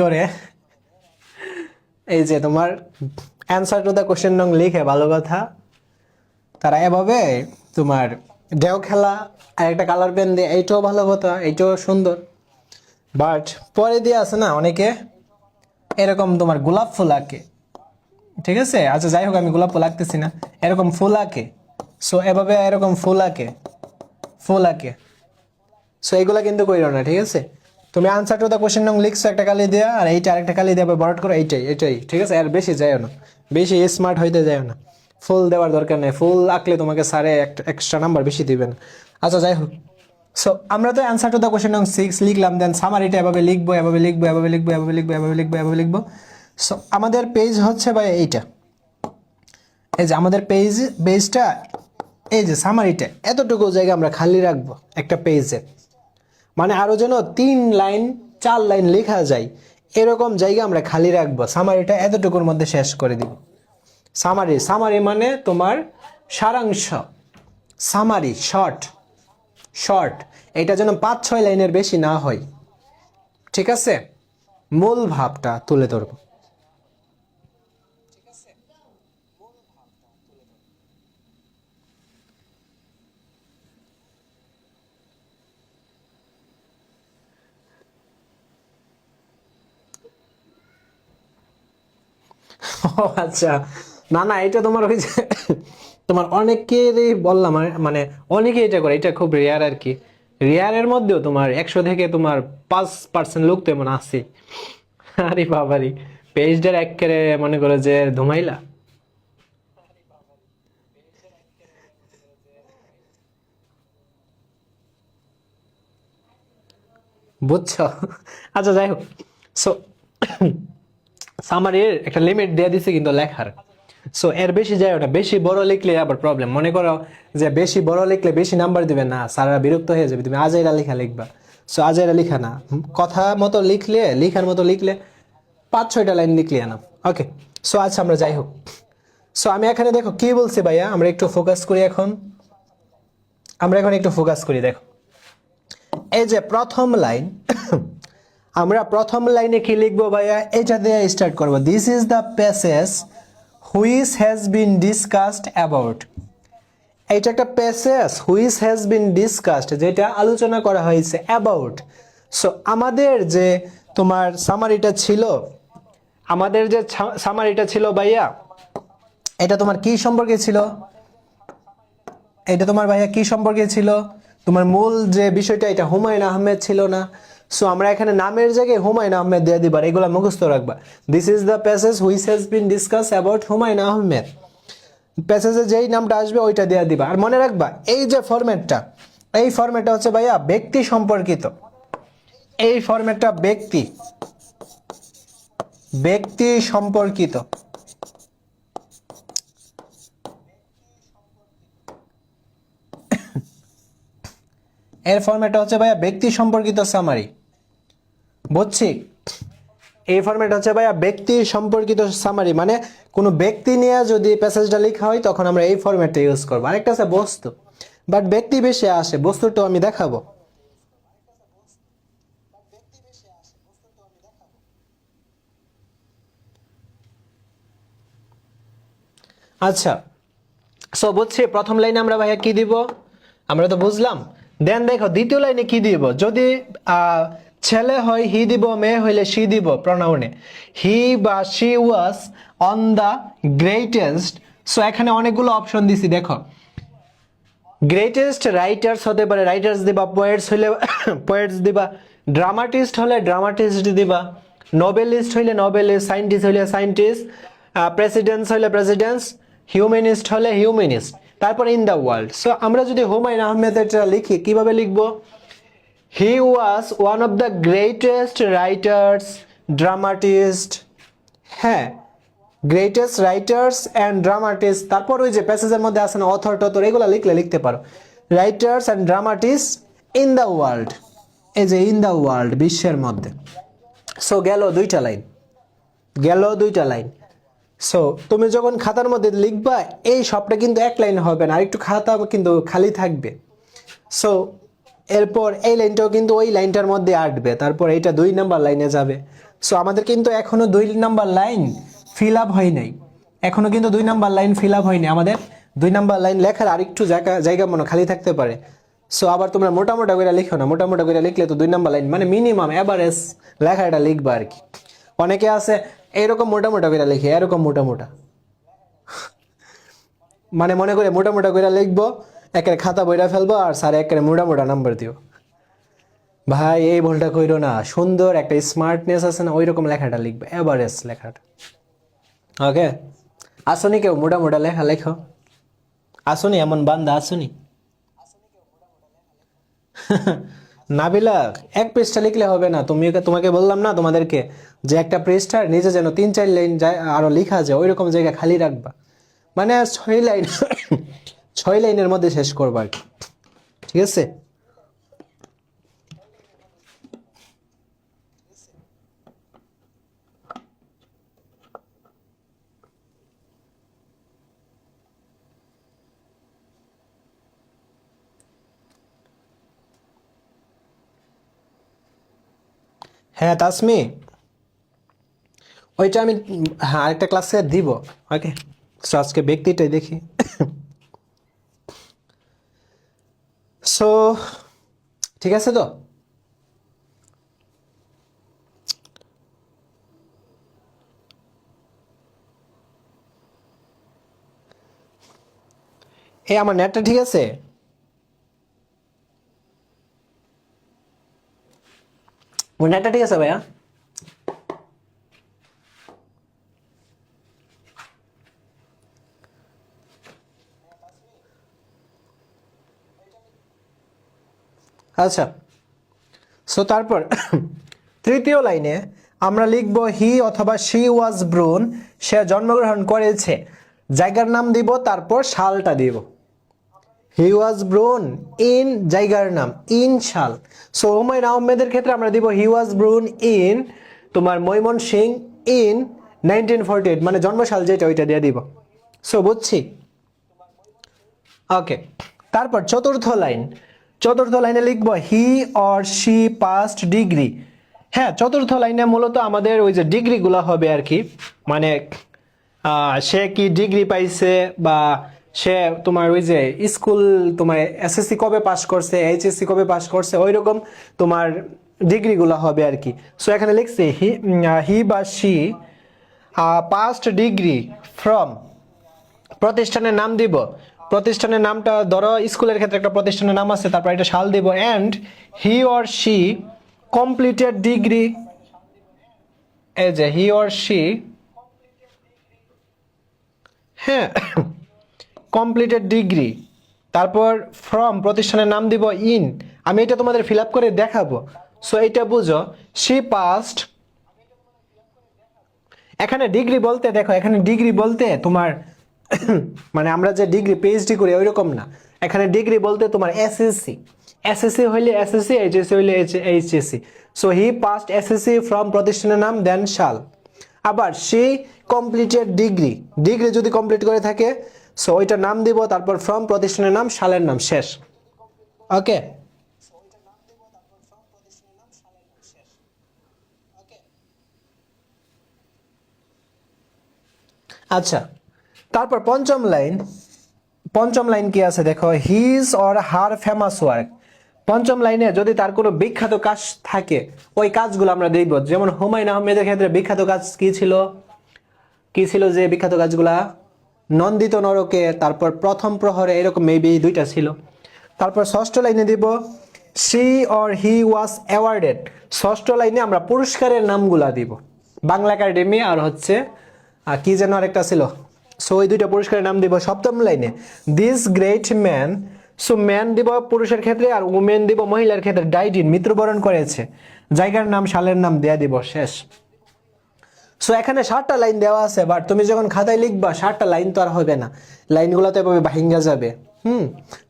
করে এই যে তোমার অ্যান্সার টু দ্য কোশ্চেন নং লিখে, ভালো কথা, তারা এভাবে তোমার ডেও খেলা আর একটা কালার পেন দিয়ে, এইটাও ভালো কথা, এইটাও সুন্দর। বাট পরে দিয়ে আছে না অনেকে এরকম তোমার গোলাপ ফুল আঁকে। ঠিক আছে, আচ্ছা যাই হোক, আমি গোলাপ ফুল আঁকতেছি না, এরকম ফুল আঁকে। সো এভাবে এরকম ফুল আঁকে। সো এইগুলা কিন্তু কইরো না, ঠিক আছে? তুমি আনসার টু দ্য কোশ্চেন নং লিখছো একটা কালি দেয়া, আর এইটা আরেকটা কালি দিয়ে বড় করো, এইটাই ঠিক আছে? আর বেশি যায়ও না, বেশি স্মার্ট হইতে যায়ও না। ফুল দেওয়ার দরকার নেই। ফুল আঁকলে তোমাকে স্যারে এক্সট্রা নাম্বার বেশি দিবেন। আচ্ছা যাই হোক, সো আমরা তো অ্যান্সার টু দ্য কোশ্চেন নং 6 লিখলাম। দেন সামারিটা এভাবে লিখবো। সো আমাদের পেজ হচ্ছে ভাই এইটা। এই যে আমাদের পেজটা, এই যে সামারিটা, এতটুকু জায়গা আমরা খালি রাখবো একটা পেজে। মানে আরো যেন 3 লাইন 4 লাইন লেখা যায়, এরকম জায়গা আমরা খালি রাখবো। সামারিটা এতটুকুর মধ্যে শেষ করে দিব। সামারি মানে তোমার সারাংশ। সামারি শর্ট, এটা যেন 5-6 লাইনের বেশি না হয়, ঠিক আছে? মূল ভাবটা তুলে ধরবো। ও আচ্ছা, না না, এটা তোমার ওই যে তোমার অনেকেরই বললাম মানে অনেকে এটা করে, এটা খুব রেয়ার আর কি। রেয়ারের মধ্যেও তোমার 100 থেকে তোমার 5% লোক তো এমন আছে। আরে বাবারি, পেজটার একেবারে মনে করো যে ধুমাইলা। বুঝছো? আচ্ছা যাই হোক, সো সামারির একটা লিমিট দিয়ে দিছে কিন্তু লেখার। সো এর বেশি যায় ওটা, বেশি বড় লিখলে আবার প্রবলেম। মনে করো যে বেশি বড় লিখলে বেশি নাম্বার দিবে না, স্যাররা বিরক্ত হয়ে যাবে, তুমি আজাইরা লেখা লিখবা। সো আজাইরা লেখা না, কথা মতো লিখলে, লিখার মতো লিখলে 5-6টা লাইন লিখলে না। ওকে, সো আচ্ছা আমরা যাই হোক। সো আমি এখানে দেখো কি বলছি ভাইয়া, আমরা একটু ফোকাস করি এখন। আমরা এখন একটু ফোকাস করি, দেখো এই যে প্রথম লাইন, আমরা প্রথম লাইনে কি লিখবো ভাইয়া, এটা দিয়ে স্টার্ট করব। This is the passage which has been discussed about. এটা একটা passage which has been discussed, যেটা আলোচনা করা হয়েছে অ্যাবাউট। সো আমাদের যে তোমার সামারিটা ছিল, আমাদের যে সামারিটা ছিল ভাইয়া, এটা তোমার কি সম্পর্কে ছিল, এটা তোমার ভাইয়া কি সম্পর্কে ছিল, তোমার মূল যে বিষয়টা এটা হুমায়ুন আহমেদ ছিল না। সো আমরা এখানে নামের জায়গায় হুমায়ুন আহমেদ দিয়ে দিবার, এগুলা মুখস্থ রাখবা। This is the passage which has been discuss about Humayun Ahmed, প্যাসেজে যেই নামটা আসবে ওইটা দিয়ে দিবা। আর মনে রাখবা এই যে ফরম্যাটটা, এই ফরম্যাটটা হচ্ছে ভাইয়া ব্যক্তি সম্পর্কিত। এই ফরম্যাটটা ব্যক্তি, ব্যক্তি সম্পর্কিত। এর ফরম্যাটটা হচ্ছে ভাইয়া ব্যক্তি সম্পর্কিত সামারি, বুঝছি? এই ফরম্যাট হচ্ছে ভাইয়া ব্যক্তি সম্পর্কিত সামারি, মানে কোনো ব্যক্তি নিয়ে যদি প্যাসেজটা লেখা হয় তখন আমরা এই ফরম্যাটটা ইউজ করবো। আরেকটা আছে বস্তু, বাট ব্যক্তি বেশি আসে, বস্তুটা আমি দেখাবো। আচ্ছা, সো বুঝছি প্রথম লাইনে আমরা ভাইয়া কি দিব, আমরা তো বুঝলাম। দেন দেখো দ্বিতীয় লাইনে কি দিব, যদি ছেলে হয় হি দিব, মেয়ে হইলে সি দিব প্রনাউনে। হি বা she was on the greatest. So এখানে অনেকগুলো অপশন দিছি, দেখো গ্রেটেস্ট রাইটার্স হতে পারে, রাইটার্স দিবা, পোয়েটস হইলে পোয়েটস দিবা, ড্রামাটিস্ট হলে ড্রামাটিস্ট দিবা, নোবেলিস্ট হইলে নোবেলিস্ট, সায়েন্টিস্ট হইলে সায়েন্টিস্ট, প্রেসিডেন্টস হইলে প্রেসিডেন্টস, হিউম্যানিস্ট হলে হিউম্যানিস্ট, তারপর ইন দ্য ওয়ার্ল্ড। সো আমরা যদি হুমায়ুন আহমেদেরটা লিখি কিভাবে লিখবো, he was one of the greatest writers, dramatist, হ্যাঁ গ্রেটেস্ট রাইটার্স অ্যান্ড ড্রামাটিস্ট, তারপর ওই যে প্যাসেজের মধ্যে আছে না অথর টথর, এগুলো লিখলে লিখতে পারো, writers and dramatist in the world, এই যে ইন দ্য ওয়ার্ল্ড বিশ্বের মধ্যে। সো গেল দুইটা লাইন, গেল দুইটা লাইন। সো তুমি যখন খাতার মধ্যে লিখবা এই সবটা কিন্তু এক লাইন হবে না, আরেকটু খাতা কিন্তু খালি থাকবে। সো এরপর এই লাইনটাও কিন্তু ওই লাইনটার মধ্যে আটবে, তারপর এইটা 2 নাম্বার লাইনে যাবে। সো আমাদের কিন্তু এখনো 2 নাম্বার লাইন ফিল আপ হয় নাই, এখনো কিন্তু 2 নাম্বার লাইন ফিল আপ হয়নি আমাদের। 2 নাম্বার লাইন লেখার আরেকটু জায়গা জায়গা মনে খালি থাকতে পারে। সো আবার তোমরা মোটা মোটা করে লিখো না, মোটা মোটা করে লিখলে তো 2 নাম্বার লাইন মানে মিনিমাম এভারেজ লেখাটা লিখবা আর কি। অনেকে আছে এরকম মোটা মোটা করে লিখে, এরকম মোটা মোটা, মানে মনে করে মোটা মোটা করে লিখবো, একেবারে খাতা বইরা ফেলবো আর স্যার একেবারে মোটা মোটা নাম্বার দিও। ভাই এই ভুলটা কইরো না, সুন্দর একটা স্মার্টনেস আছে না, ওই রকম লেখাটা লিখবে, এভারেজ লেখাটা। ওকে, আসনি কেউ মোটা মোটা লেখা লেখো, আসনি এমন বান্দা আসনি? নাবিলা, এক পৃষ্ঠা লিখলে হবে না, তুমি তোমাকে বললাম না তোমাদেরকে যে একটা পৃষ্ঠার নিচে যেন 3-4 লাইন যায় আরো লেখা যায়, ওই রকম জায়গা খালি রাখবা, মানে 6 লাইন 6 লাইনের মধ্যে শেষ করবা আর কি, ঠিক আছে? হ্যাঁ তাসমি, ওইটা আমি হ্যাঁ আরেকটা ক্লাসে দিব। ওকে, সো আজকে ব্যক্তিটাই দেখি। সো ঠিক আছে তো? এই আমার নেটটা ঠিক আছে? ওর নেটটা ঠিক আছে ভাইয়া? আচ্ছা, সো তারপর তৃতীয় লাইনে আমরা লিখব হি অথবা শি ওয়াজ ব্রুন, সে জন্মগ্রহণ করেছে, জায়গার নাম দিব, তারপর সালটা দিব। হি ওয়াজ ব্রুন ইন, জায়গার নাম ইন সাল। সো হুমায়ুন আহমেদের ক্ষেত্রে আমরা দিব হি ওয়াজ ব্রুন ইন তোমার ময়মনসিংহ ইন 1948, মানে জন্মসাল যেটা ওইটা দিয়ে দিব। সো বুঝছি? ওকে, তারপর চতুর্থ লাইনে লিখব he or she past degree. হ্যাঁ, চতুর্থ লাইনে মূলত আমাদের ওই যে ডিগ্রিগুলো হবে আর কি, মানে সে কি ডিগ্রি পাইছে, বা সে তোমার ওই যে স্কুল তোমার এসএসসি কবে পাস করছে, এইচএসসি কবে পাস করছে, ওই রকম তোমার ডিগ্রিগুলো হবে আর কি। সো এখানে লিখছে হি বা শি পাস্ট ডিগ্রি ফ্রম, প্রতিষ্ঠানের নাম দিব, প্রতিষ্ঠানের নামটা ধরো স্কুলের ক্ষেত্রে একটা প্রতিষ্ঠানের নাম আছে, তারপর এটা সাল দিব, and he or she completed degree, এই যে হি অর শি, হ্যাঁ কমপ্লিটেড ডিগ্রি, তারপর ফ্রম প্রতিষ্ঠানের নাম দিব ইন, আমি এটা তোমাদের ফিল আপ করে দেখাবো। সো এটা বুঝো, শি পাস্ট, এখানে ডিগ্রি বলতে দেখো, এখানে ডিগ্রি বলতে তোমার মানে আমরা যে ডিগ্রি পিএইচডি করি ওই রকম না, এখানে ডিগ্রি বলতে তোমার এসএসসি, এসএসসি হইলে এসএসসি, এইচএসসি হইলে HSC. So he passed SSC from প্রতিষ্ঠানের নাম দেন সাল। আবার সি কমপ্লিটেড ডিগ্রি, ডিগ্রি যদি কমপ্লিট করে থাকে সো ওইটার নাম দিব, তারপর ফ্রম প্রতিষ্ঠানের নাম, সালের নাম, শেষ। ওকে, আচ্ছা, তারপর পঞ্চম লাইন কি আছে দেখো, his or her famous work. পঞ্চম লাইনে যদি তার কোনো বিখ্যাত কাজ থাকে ওই কাজগুলো আমরা দেখব। যেমন হুমায়ুন আহমেদের ক্ষেত্রে বিখ্যাত কাজ কি ছিল যে বিখ্যাত কাজগুলা, নন্দিত নরকে, তারপর প্রথম প্রহরে, এরকম মেবি দুইটা ছিল। তারপর ষষ্ঠ লাইনে দিব she or he was awarded, ষষ্ঠ লাইনে আমরা পুরস্কারের নামগুলা দিব, বাংলা একাডেমি আর হচ্ছে কি যেন আরেকটা ছিল, সো ওই দুইটা পুরস্কারের নাম দিব। সপ্তম লাইনে this great man, so man দিব পুরুষের ক্ষেত্রে, আর উমেন দিব মহিলার ক্ষেত্রে, ডাইড ইন, মৃত্যুবরণ করেছে, জায়গার নাম, সালের নাম দেয়া দিব, শেষ। সো এখানে 7টা লাইন দেওয়া আছে, বাট তুমি যখন খাতায় লিখবা 7টা লাইন তো আর হবে না, লাইনগুলো তো এভাবে ভাঙ্গা যাবে।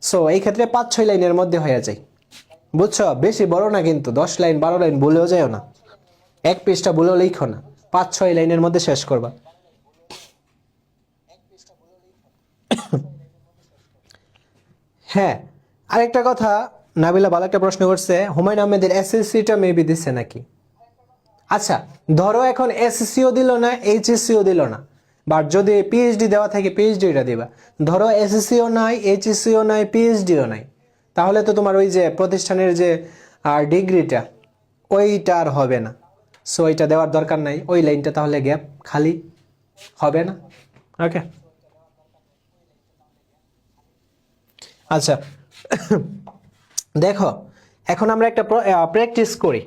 সো এই ক্ষেত্রে 5-6 লাইনের মধ্যে হয়ে যায়, বুঝছো? বেশি বড় না কিন্তু, 10 লাইন 12 লাইন ভুলেও যাও না, এক পৃষ্ঠা ভুলেও লিখো না, 5-6 লাইনের মধ্যে শেষ করবা। হ্যাঁ, আরেকটা কথা, নাবিলা ভালো একটা প্রশ্ন করছে, হুমায়ুন আহমেদের এসএসসিটা মেবি দিচ্ছে নাকি। আচ্ছা, ধরো এখন এসএসসিও দিল না, এইচএসসিও দিল না, বাট যদি পিএইচডি দেওয়া থাকে পিএইচডিটা দিবা। ধরো এসএসসিও নাই, এইচএসসিও নাই, পিএইচডিও নাই, তাহলে তো তোমার ওই যে প্রতিষ্ঠানের যে ডিগ্রিটা ওইটা আর হবে না। সো ওইটা দেওয়ার দরকার নাই, ওই লাইনটা তাহলে গ্যাপ খালি হবে না। ওকে, আচ্ছা দেখো, এখন আমরা একটা প্র্যাকটিস করি।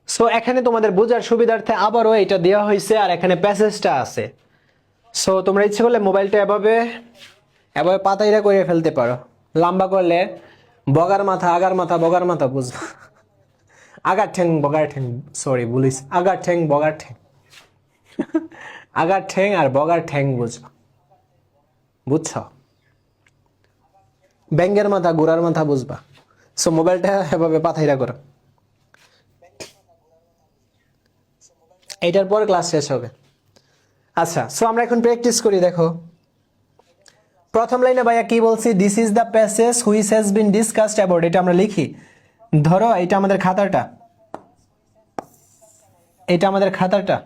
সো এখানে তোমাদের বোঝার সুবিধার্থে আবারও এটা দেওয়া হয়েছে, আর এখানে প্যাসেজটা আছে। সো তোমরা ইচ্ছে করলে মোবাইলটা এভাবে এভাবে পাতাইরা করে ফেলতে পারো, লম্বা করলে বগার মাথা আগার মাথা বগার মাথা বুঝবা, আগার ঠ্যাং বগার ঠ্যাং, সরি বলিস, আগার ঠ্যাং বগার ঠ্যাং, আগার ঠ্যাং আর বগার ঠ্যাং বুঝবা, বুঝছো? ব্যাঙ্গের মাথা গোড়ার মাথা বুঝবা। সো মোবাইলটা এভাবে পাতাইরা করো, এইটার পর ক্লাস শেষ হবে। আচ্ছা, সো আমরা এখন প্র্যাকটিস করি। দেখো প্রথম লাইনে ভাইয়া কি বলছি, this is the passage which has been discussed about, এটা আমরা লিখি। ধরো এটা আমাদের খাতাটা, এটা আমাদের খাতাটা,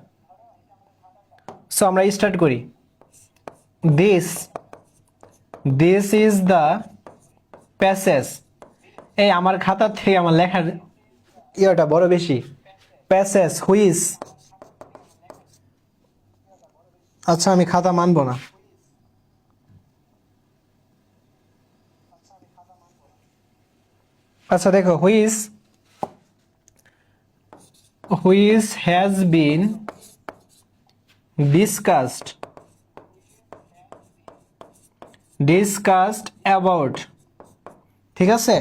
সো আমরা স্টার্ট করি। This this is the passage. এই আমার খাতার থেকে আমার লেখার ইয়েটা বড় বেশি। প্যাসেজ হুইচ, আচ্ছা আমি খাতা মানবো না। আচ্ছা দেখো, which has been discussed about, ঠিক আছে।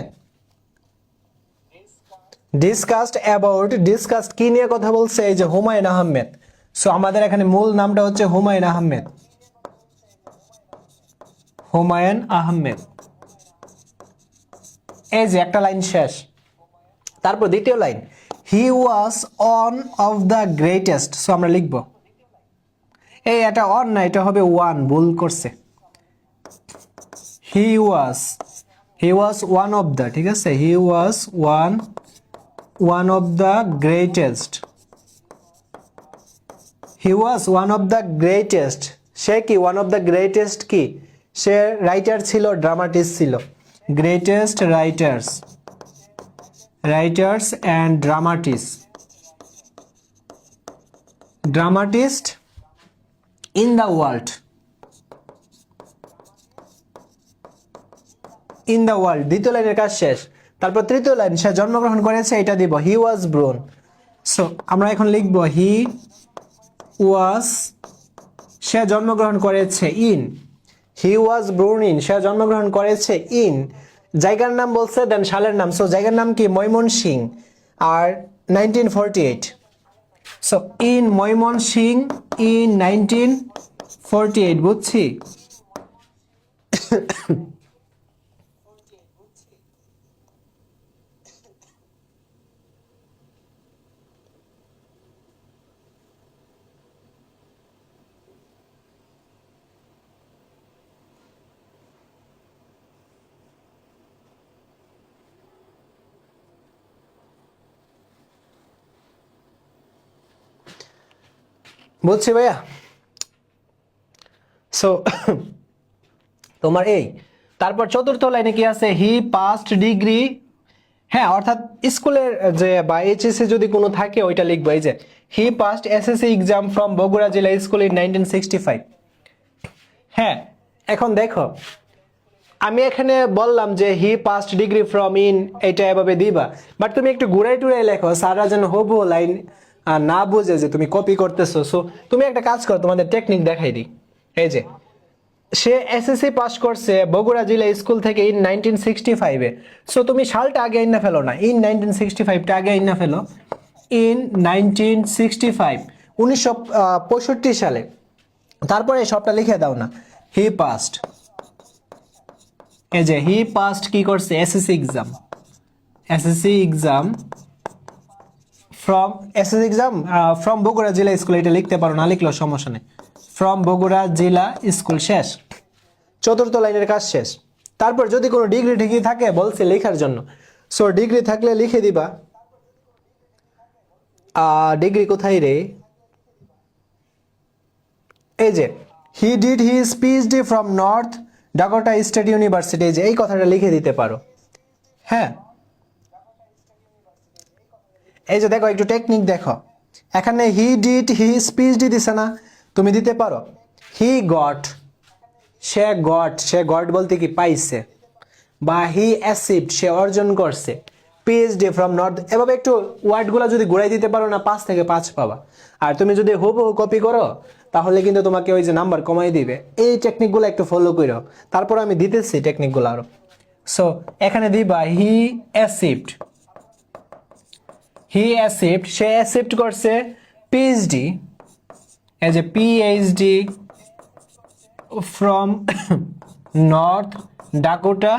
ডিসকাসড কি নিয়ে কথা বলছে? এই যে হুমায়ুন আহমেদ। সো আমাদের এখানে মূল নামটা হচ্ছে হুমায়ুন আহমেদ। এই যে একটা লাইন শেষ। তারপর দ্বিতীয় line, he was one of the greatest. So আমরা লিখব, এই এটা অন না, এটা হবে ওয়ান, ভুল করছে। He was one of the, ঠিক আছে, he was one of the greatest. He was one of the greatest. সে কি ওয়ান অফ দ্য গ্রেটেস্ট? কি সে রাইটার ছিল, ড্রামাটিস্ট ছিল। Greatest writers and dramatist in the world. দ্বিতীয় লাইনের কাজ শেষ। তারপর তৃতীয় লাইন, সে জন্মগ্রহণ করেছে, এটা দিব, হি ওয়াজ ব্রোন। সো আমরা এখন লিখব হি ওয়াজ, সে জন্মগ্রহণ করেছে, ইন। হি ওয়াজ ব্রোন ইন, সে জন্মগ্রহণ করেছে, ইন। জায়গার নাম বলছে, দেন সালের নাম। সো জায়গার নাম কি? ময়মনসিং, আর 1948। সো ইন ময়মনসিং ইন 1948, বুঝছি। বুঝছি ভাইয়া। সো তোমার এই, তারপর চতুর্থ লাইনে কি আছে? হি পাস্ট ডিগ্রি। হ্যাঁ, অর্থাৎ স্কুলের যে বা এইচএসসি যদি কোনো থাকে ওইটা লিখবো। এই যে he passed SSC exam from Bogura জেলা স্কুল ইন 1965। হ্যাঁ, এখন দেখো আমি এখানে বললাম যে he past degree from in, এটা এভাবে দিবা, বাট তুমি একটু ঘুরাই টুরাই লেখো, সারা যেন হবু লাইন না বুঝে যে তুমি কপি করতেছো। সো তুমি একটা কাজ করো, তোমাদের টেকনিক দেখাই দিই। এই যে সে এসএসসি পাস করছে বগুড়া জেলা স্কুল থেকে ইন 1965-এ। সো তুমি সালটা আগে আইনা ফেলো না, ইন 1965টা আগে আইনা ফেলো। ইন 1965, 1965 সালে। তারপরে সবটা লিখে দাও না, হি পাস্ট। এই যে হি পাস্ট কি করছে? এসএসসি এক্সাম ফ্রম বগুড়া জেলা স্কুল, এটা লিখতে পারো, না লিখলেও সমস্যা নেই। ফ্রম বগুড়া জেলা স্কুল, শেষ। চতুর্থ লাইনের কাজ শেষ। তারপর যদি কোনো ডিগ্রি ঠিকই থাকে বলছে লেখার জন্য, সো ডিগ্রি থাকলে লিখে দিবা। ডিগ্রি কোথায় রে? এই যে হি did his PhD from North Dakota State university, যে এই কথাটা লিখে দিতে পারো। হ্যাঁ, এই যে দেখো একটু টেকনিক দেখো, এখানে হি ডিড হিজ পিএইচডি দিছে না, তুমি দিতে পারো হি গট, সে গট বলতে কি পাইছে, বা হি অ্যাচিভড, সে অর্জন করছে, পিএইচডি ফ্রম নর্থ। এভাবে একটু ওয়ার্ডগুলো যদি ঘুরাই দিতে পারো না, 5 থেকে 5 পাবা। আর তুমি যদি হুবহু কপি করো তাহলে কিন্তু তোমাকে ওই যে নাম্বার কমাই দিবে। এই টেকনিকগুলো একটু ফলো করো, তারপর আমি দিতেছি টেকনিকগুলো আরো। সো এখানে দিবা হি অ্যাচিভড, সে অ্যাকসেপ্ট করছে PhD, as a PhD from North Dakota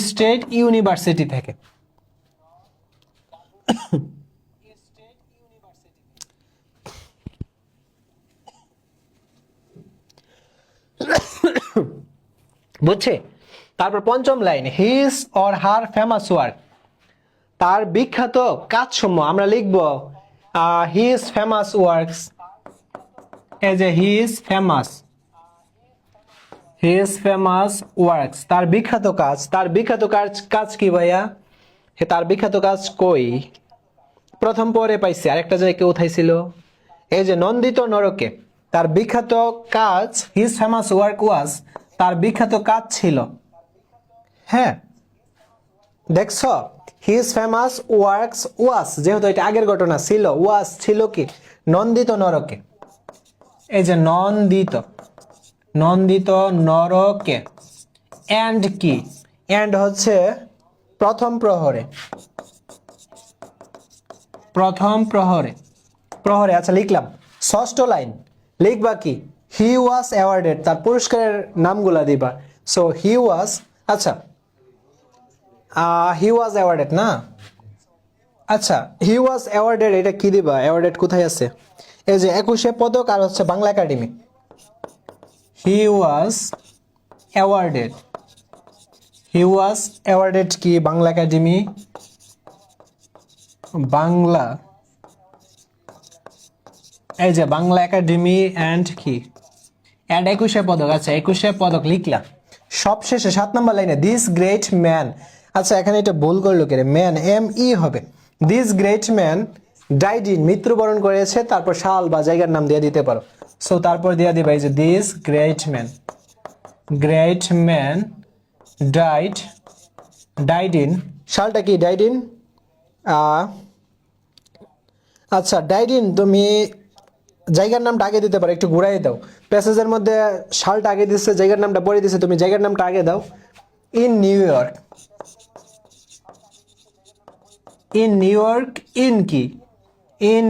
State University থেকে। বুঝছে? তারপর পঞ্চম line, his or her famous work, তার বিখ্যাত কাজসমূহ আমরা লিখব হিজ ফেমাস ওয়ার্কস এই যে he is famous, his famous works, তার বিখ্যাত কাজ, তার বিখ্যাত কাজ, কাজ কি ভাইয়া? তার বিখ্যাত কাজ কই? প্রথম পরে পাইছি, আরেকটা জায়গায় কোথায় ছিল? এই যে নন্দিত নরকে, তার বিখ্যাত কাজ, হিজ ফেমাস ওয়ার্ক ওয়াজ, তার বিখ্যাত কাজ ছিল। হ্যাঁ, দেখছ, হিজ ফেমাস ওয়ার্কস ওয়াজ, যেহেতু এটা আগের ঘটনা ছিল, ওয়াজ ছিল কি? নন্দিত নরকে। এই যে নন্দিত, নন্দিত নরকে। এন্ড কি? এন্ড হচ্ছে প্রথম প্রহরে, প্রথম প্রহরে, প্রহরে। আচ্ছা লিখলাম। ষষ্ঠ লাইন লিখবা কি? হি ওয়াজ অ্যাওয়ার্ডেড, তার পুরস্কারের নামগুলা দিবা। সো হি ওয়াজ, আচ্ছা হি ওয়াজ অ্যাওয়ার্ডেড না, আচ্ছা হি ওয়াজ অ্যাওয়ার্ডেড, এটা কি দিবা? অ্যাওয়ার্ডেড কোথায় আছে? এই যে 21শে পদক আর হচ্ছে Bangla academy. He was awarded, he was awarded কি? বাংলা একাডেমি, বাংলা, এই যে বাংলা একাডেমি অ্যান্ড কি? অ্যান্ড 21শে পদক। আচ্ছা 21শে পদক লিখলাম। সবশেষে 7 নম্বর লাইনে দিস গ্রেট ম্যান, আচ্ছা এখানে এটা ভুল করলো কে রে? ম্যান এম ই হবে। This great man died in, মৃত্যুবরণ করেছে, তারপর সাল বা জায়গার নাম দিয়ে দিতে পারো। সো তারপর দিয়ে দিবা এই যে this great man, great man died, died in, সালটা কি? ডাইড ইন, আচ্ছা ডাইড ইন, তুমি জায়গার নামটা আগে দিতে পারো, একটু ঘুরাই দাও। প্যাসেজের মধ্যে সালটা আগে দিচ্ছে, জায়গার নামটা পরে দিচ্ছে, তুমি জায়গার নামটা আগে দাও। In new York, in new York, in কি? ইন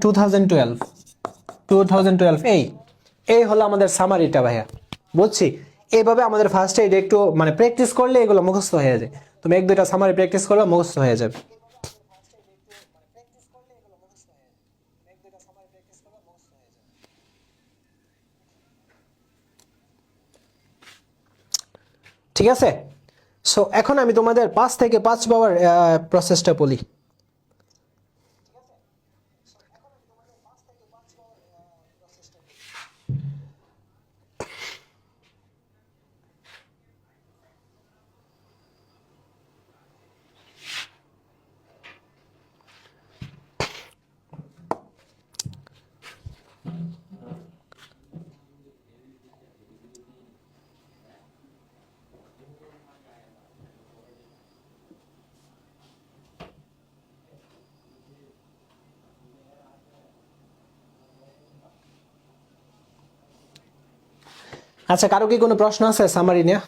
2012, 2012। এই হলো আমাদের সামারিটা ভাইয়া, বুঝছি। এইভাবে আমাদের ফার্স্ট এইড একটু মানে প্র্যাকটিস করলে এগুলো মুখস্থ হয়ে যায়। তুমি 1-2টা সামারি প্র্যাকটিস করলে মুখস্থ হয়ে যাবে। ঠিক আছে। সো এখন আমি তোমাদের 5 থেকে 5 পাওয়ার প্রসেসটা বলি। আচ্ছা কারো কি কোনো প্রশ্ন আছে সামারি নিয়ে?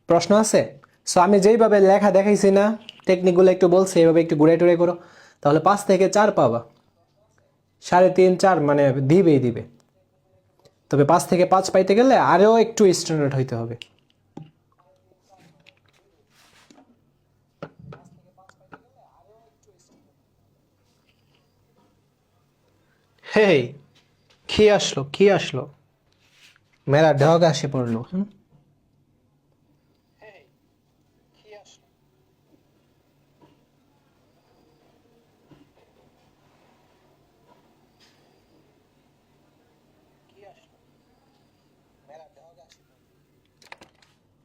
প্রশ্ন আছে? সো আমি যেইভাবে লেখা দেখাইছি না, টেকনিকগুলো একটু বলছি, এইভাবে একটু ঘুরে টুরে করো, তাহলে 5 থেকে 4 পাবা। 3.5 4 মানে দিবেই দিবে। তবে 5 থেকে 5 পাইতে গেলে আরও একটু স্ট্যান্ডার্ড হইতে হবে। হেই, কি আসলো, কি আসলো? মেরা ঢগ আসে পড়লো।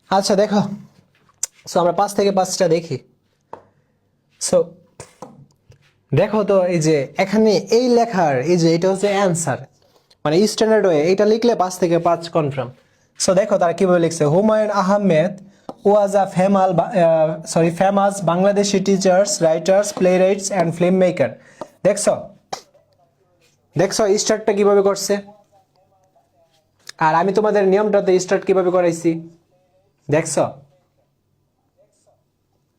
আচ্ছা দেখো, সো আমরা 5 থেকে 5টা দেখি। সো দেখো তো, এই যে এখানে এই লেখার এই যে এটা হচ্ছে অ্যান্সার, মানে স্ট্যান্ডার্ড ওয়ে, এটা লিখলে 5 থেকে 5 কনফার্ম। সো দেখো তারা কিভাবে লিখছে। Humayun Ahmed was a famous Bangladeshi teachers, writers, playwrights and film maker. দেখছো, দেখছো স্টার্টটা কিভাবে করছে? আর আমি তোমাদের নিয়মটাতে স্টার্ট কিভাবে করাইছি, দেখছো?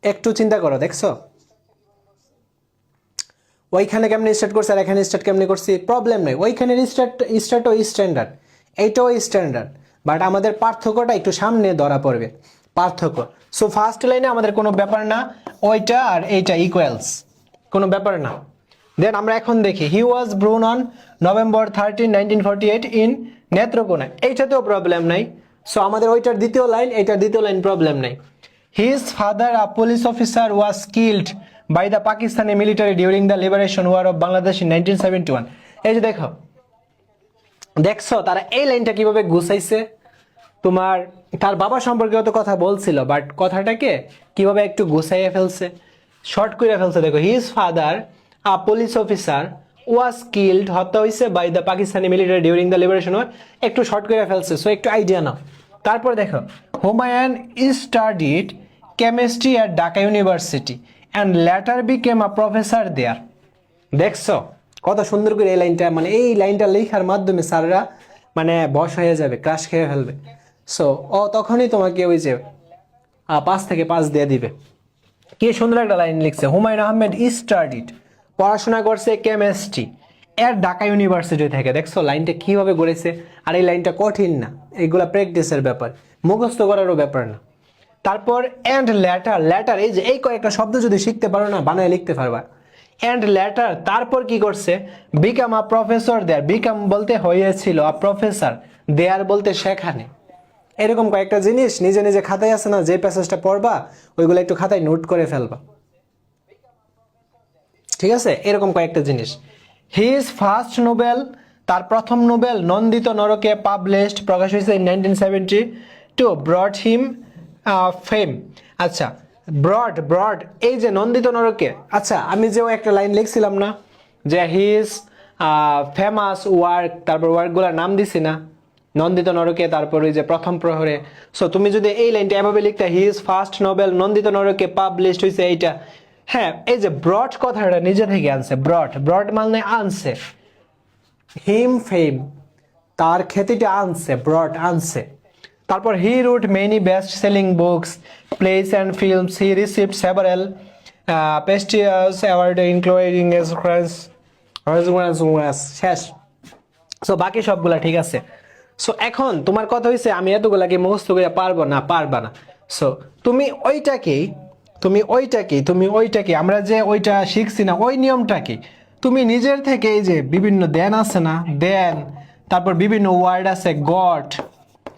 একটু চিন্তা করো, দেখছো ওইখানে কেমনে স্টার্ট করছে আর এখানে স্টার্ট কেমনে করছি? প্রবলেম নেই, ওইখানের স্টার্টও স্ট্যান্ডার্ড, এইটাও স্ট্যান্ডার্ড, বাট আমাদের পার্থক্যটা একটু সামনে ধরা পড়বে, পার্থক্য। সো ফার্স্ট লাইনে আমাদের কোনো ব্যাপার না, ওইটা আর এইটা ইকুয়ালস, কোনো ব্যাপার না। দেন আমরা এখন দেখি, he was born on November 13, 1948 in Netrokona, এইটাতেও প্রবলেম নাই। সো আমাদের ওইটার দ্বিতীয় লাইন, এইটার দ্বিতীয় লাইন প্রবলেম নাই। His father a police officer was killed by the Pakistani military during the liberation war of Bangladesh in 1971। এই যে দেখো, দেখছো তারা এই লাইনটা কিভাবে গুছাইছে। তোমার তার বাবা সম্পর্কে তো কথা বলছিল, বাট কথাটাকে কিভাবে একটু গুছাইয়ে ফেলছে, শর্ট করে ফেলছে। দেখো, his father a police officer was killed, হত্যা হয়েছে by the Pakistani military during the liberation war, একটু শর্ট করে ফেলছে। সো একটু আইডিয়া নাও। তারপর দেখো, Humayun studied chemistry at Dhaka University and later became a professor there. দেখছো কত সুন্দর করে এই লাইনটা, মানে এই লাইনটা লেখার মাধ্যমে স্যাররা মানে বশ হয়ে যাবে, ক্রাশ খেয়ে ফেলবে। সো ও তখনই তোমাকে ওই যে 5 থেকে 5 দিয়ে দিবে। কি সুন্দর একটা লাইন লিখছে, হুমায়ুন আহমেদ স্টাডিড, পড়াশোনা করছে কেমিস্ট্রি এর ঢাকা ইউনিভার্সিটি থেকে। দেখছো লাইনটা কিভাবে গড়েছে। আর এই লাইনটা কঠিন না, এগুলা প্র্যাকটিসের ব্যাপার, মুখস্থ করারও ব্যাপার না। তারপর অ্যান্ড লেটার, লেটার এই যে এই কয়েকটা শব্দ যদি শিখতে পারো না, বানায় লিখতে পারবা। অ্যান্ড লেটার তারপর কি করছে, become a professor there, become বলতে হয়েছিল, আ প্রফেসর দেয়ার বলতে সেখানে। এরকম কয়েকটা জিনিস নিজে নিজে খাতায় আছে না, যে প্যাসেজটা পড়বা ওইগুলো একটু খাতায় নোট করে ফেলবা, ঠিক আছে? এরকম কয়েকটা জিনিস। হিজ ফার্স্ট নোবেল, তার প্রথম নোবেল নন্দিত নরকে পাবলিশড, প্রকাশ হয়েছে ইন 1972, ব্রড হিম ফেম। আচ্ছা, ব্রড ব্রড এই যে নন্দিত নরকে, আচ্ছা আমি যে একটা লাইন লিখছিলাম না যে হিজ ফেমাস ওয়ার্ক, তারপর ওয়ার্কগুলোর নাম দিছি না, নন্দিত নরকে, তারপর ওই যে প্রথম প্রহরে। সো তুমি যদি এই লাইনটা এভাবে লিখতে, হিজ ফার্স্ট নোবেল নন্দিত নরকে পাবলিশড হয়েছে এইটা। হ্যাঁ, এই যে ব্রড কথাটা নিজে থেকে আনছে, ব্রড ব্রড মানে আনছে, হিম ফেম তার খ্যাতিটা আনছে, ব্রড আনছে। তারপর he wrote many best selling books, plays and films, he received several prestigious award including শেষ। সো বাকি সবগুলা ঠিক আছে। সো এখন তোমার কথা হয়েছে আমি এতগুলাকে মুখস্থ করে পারবো না, পারবা না। সো তুমি ওইটাকেই তুমি ওইটাকে আমরা যে ওইটা শিখছি না, ওই নিয়মটাকে তুমি নিজের থেকে এই যে বিভিন্ন দেন আছে না, দেন, তারপর বিভিন্ন ওয়ার্ড আছে, গট,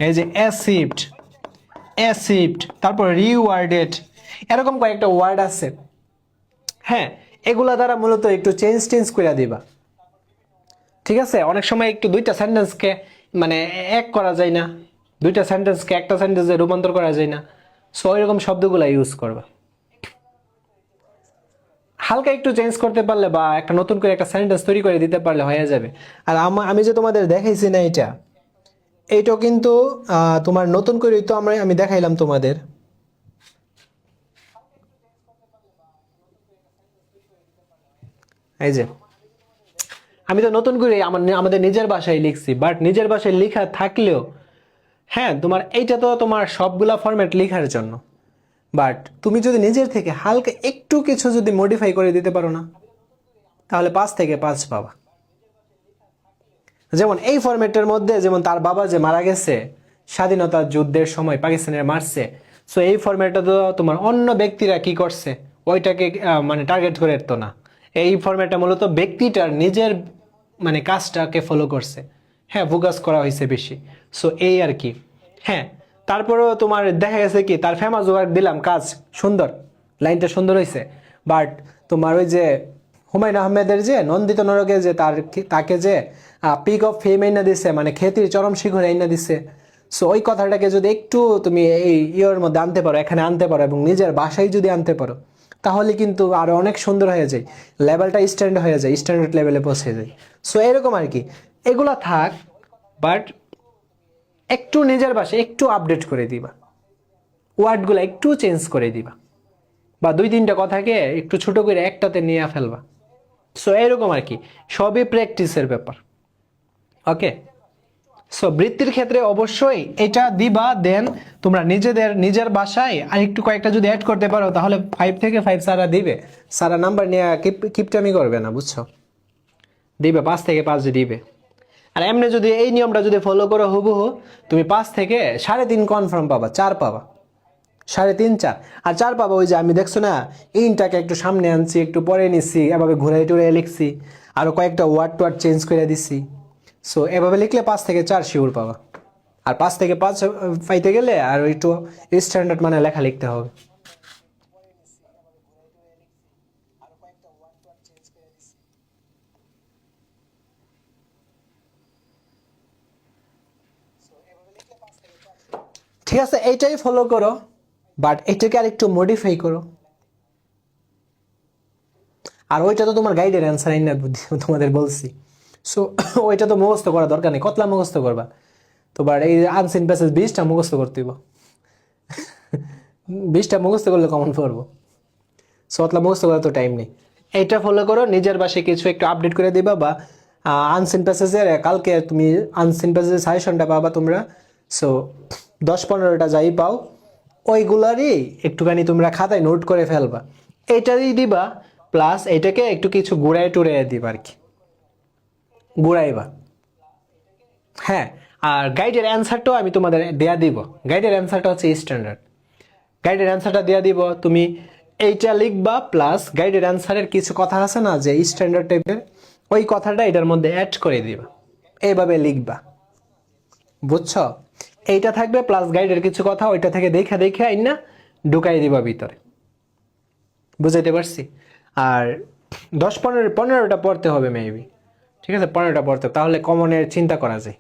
এই যে অ্যাসিভড, তারপর রিওয়ার্ডেড, এরকম কয়েকটা ওয়ার্ড আছে। হ্যাঁ, এগুলা দ্বারা মূলত একটু চেঞ্জ টেঞ্জ করে দিবা, ঠিক আছে? অনেক সময় একটু দুইটা সেন্টেন্সকে মানে এক করা যায় না, দুইটা সেন্টেন্সকে একটা সেন্টেন্সে রূপান্তর করা যায় না। সো এরকম শব্দগুলো ইউজ করবা, হালকা একটু চেঞ্জ করতে পারলে বা একটা নতুন করে একটা সেন্টেন্স তৈরি করে দিতে পারলে হয়ে যাবে। আর আমি যে তোমাদের দেখাইছি না এইটাও কিন্তু তোমার নতুন করে তো আমি দেখাইলাম তোমাদের। এই যে আমি তো নতুন করে আমাদের নিজের ভাষায় লিখছি, বাট নিজের ভাষায় লেখা থাকলেও হ্যাঁ তোমার এইটা তো তোমার সবগুলা ফরম্যাট লেখার জন্য। বাট তুমি যদি নিজের থেকে হালকা একটু কিছু যদি মডিফাই করে দিতে পারো না, তাহলে 5 থেকে 5 পাবা। যেমন এই ফরম্যাটের মধ্যে, যেমন তার বাবা যে মারা গেছে স্বাধীনতা যুদ্ধের সময় পাকিস্তানের মারছে, সো এই ফরম্যাটটা তো তোমার অন্য ব্যক্তিরা কি করছে ওইটাকে মানে টার্গেট করে তো না। এই ফরম্যাটটা মূলত ব্যক্তিটার নিজের মানে কাজটাকে ফলো করছে, হ্যাঁ ফোকাস করা হয়েছে বেশি। সো এই আর কি। হ্যাঁ, তারপরেও তোমার দেখা গেছে কি তার ফেমাস ওয়ার্ক দিলাম, কাজ সুন্দর, লাইনটা সুন্দর হয়েছে, বাট তোমার ওই যে হুমায়ুন আহমেদের যে নন্দিত নরকে যে তাকে যে পিক অফ ফেম আইনা দিছে, মানে খ্যাতির চরম শিখরে আইনা দিছে। সো ওই কথাটাকে যদি একটু তুমি এই ইয়ের মধ্যে আনতে পারো, এখানে আনতে পারো এবং নিজের বাসায় যদি আনতে পারো, তাহলে কিন্তু আরো অনেক সুন্দর হয়ে যায়, লেভেলটা স্ট্যান্ডার্ড হয়ে যায়, স্ট্যান্ডার্ড লেভেলে পৌঁছে যায়। সো এরকম আর কি, এগুলা থাক, বাট একটু নিজের বাসায় একটু আপডেট করে দিবা, ওয়ার্ডগুলো একটু চেঞ্জ করে দিবা, বা 2-3টা কথাকে একটু ছোট করে একটাতে নিয়ে ফেলবা। সো এরকম আর কি, সবই প্র্যাকটিসের ব্যাপার। ওকে, সো বৃত্তির ক্ষেত্রে অবশ্যই এটা দিবা, দেন তোমরা নিজের বাসায় আর একটু কয়েকটা যদি অ্যাড করতে পারো, তাহলে 5 থেকে 5 সারা দিবে, সারা নাম্বার নিয়ে কিপটামি করবে না, বুঝছো? দিবে 5 থেকে 5 দিবে। আর এমনি যদি এই নিয়মটা যদি ফলো করো হুবহু, তুমি 5 থেকে 3.5 কনফার্ম পাবা, 4 পাবা, 3.5 4। আর 4 পাবা ওই যে আমি দেখছো না ইনটাকে একটু সামনে আনছি, একটু পরে নিচ্ছি, এভাবে ঘুরাই টুরে লিখছি, আরো কয়েকটা ওয়ার্ড টোয়ার্ড চেঞ্জ করে দিচ্ছি। সো এভাবে লিখলে 5 থেকে 4 শিওর পাবা। আর 5 থেকে 5 পাইতে গেলে আর একটু স্ট্যান্ডার্ড মানে লেখা লিখতে হবে। ঠিক আছে, এইটাই ফলো করো, বাট এটাকে আর একটু মডিফাই করো। আর ওইটা তো তোমার গাইডের অ্যান্সার না, তোমাদের বলছি। সো ওইটা তো মুখস্থ করা দরকার নেই, কতলা মুখস্থ করবা? তোমার এই আনসিন প্যাসেজ 20টা মুখস্থ করতে হইব। 20টা মুখস্থ করলে কমন পড়বো। সো অতলা মুখস্থ করার তো টাইম নেই। এইটা ফলো করো, নিজের বাসায় কিছু একটু আপডেট করে দিবা, বা আনসিন প্যাসেজের কালকে তুমি আনসিন প্যাসেজের সাজেশনটা পাবা তোমরা। সো 10-15টা যাই পাও, ওইগুলারই একটুখানি তোমরা খাতায় নোট করে ফেলবা, এইটারই দিবা, প্লাস এইটাকে একটু কিছু গুড়াই টুড়াই দিবা আর কি, গুড়াইবা। হ্যাঁ, আর গাইডের অ্যান্সারটাও আমি তোমাদের দেয়া দিব। গাইডের অ্যান্সারটা হচ্ছে স্ট্যান্ডার্ড, গাইডের অ্যান্সারটা দেওয়া দিব, তুমি এইটা লিখবা, প্লাস গাইডের অ্যান্সারের কিছু কথা আছে না যে স্ট্যান্ডার্ড টাইপের, ওই কথাটা এটার মধ্যে অ্যাড করে দিবা, এইভাবে লিখবা, বুঝছো? এইটা থাকবে, প্লাস গাইডের কিছু কথা ওইটা থেকে দেখে দেখে আইনা ঢুকাই দিবা ভিতরে, বুঝাইতে পারছি? আর 10-15টা পড়তে হবে মেবি, ঠিক আছে? 15টা পড়তে, তাহলে কমনের চিন্তা করা যায়।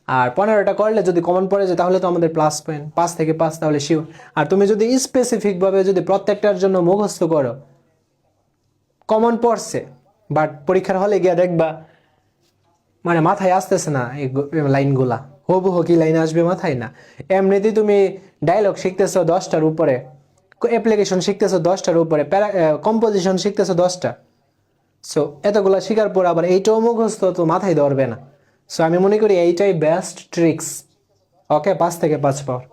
আর 15টা করলে যদি কমন পড়ে যায় তাহলে তো আমাদের প্লাস পয়েন্ট, 5 থেকে 5 তাহলে শিওর। আর তুমি যদি স্পেসিফিকভাবে যদি প্রত্যেকটার জন্য মুখস্থ করো, কমন পড়ছে, বাট পরীক্ষার হলে গিয়ে দেখবা মানে মাথায় আসতেছে না এই লাইনগুলা, হবু কি লাইন আসবে মাথায় না। এমনিতেই তুমি ডায়লগ শিখতেছো 10টার উপরে, অ্যাপ্লিকেশন শিখতেছো 10টার উপরে, কম্পোজিশন শিখতেছো 10টা। সো এতগুলা শিখার পর আবার এইটাও মুখস্থ তো মাথায় ধরবে না। সো আমি মনে করি এইটাই বেস্ট ট্রিক্স। ওকে, 5 থেকে 5 পাওয়ার।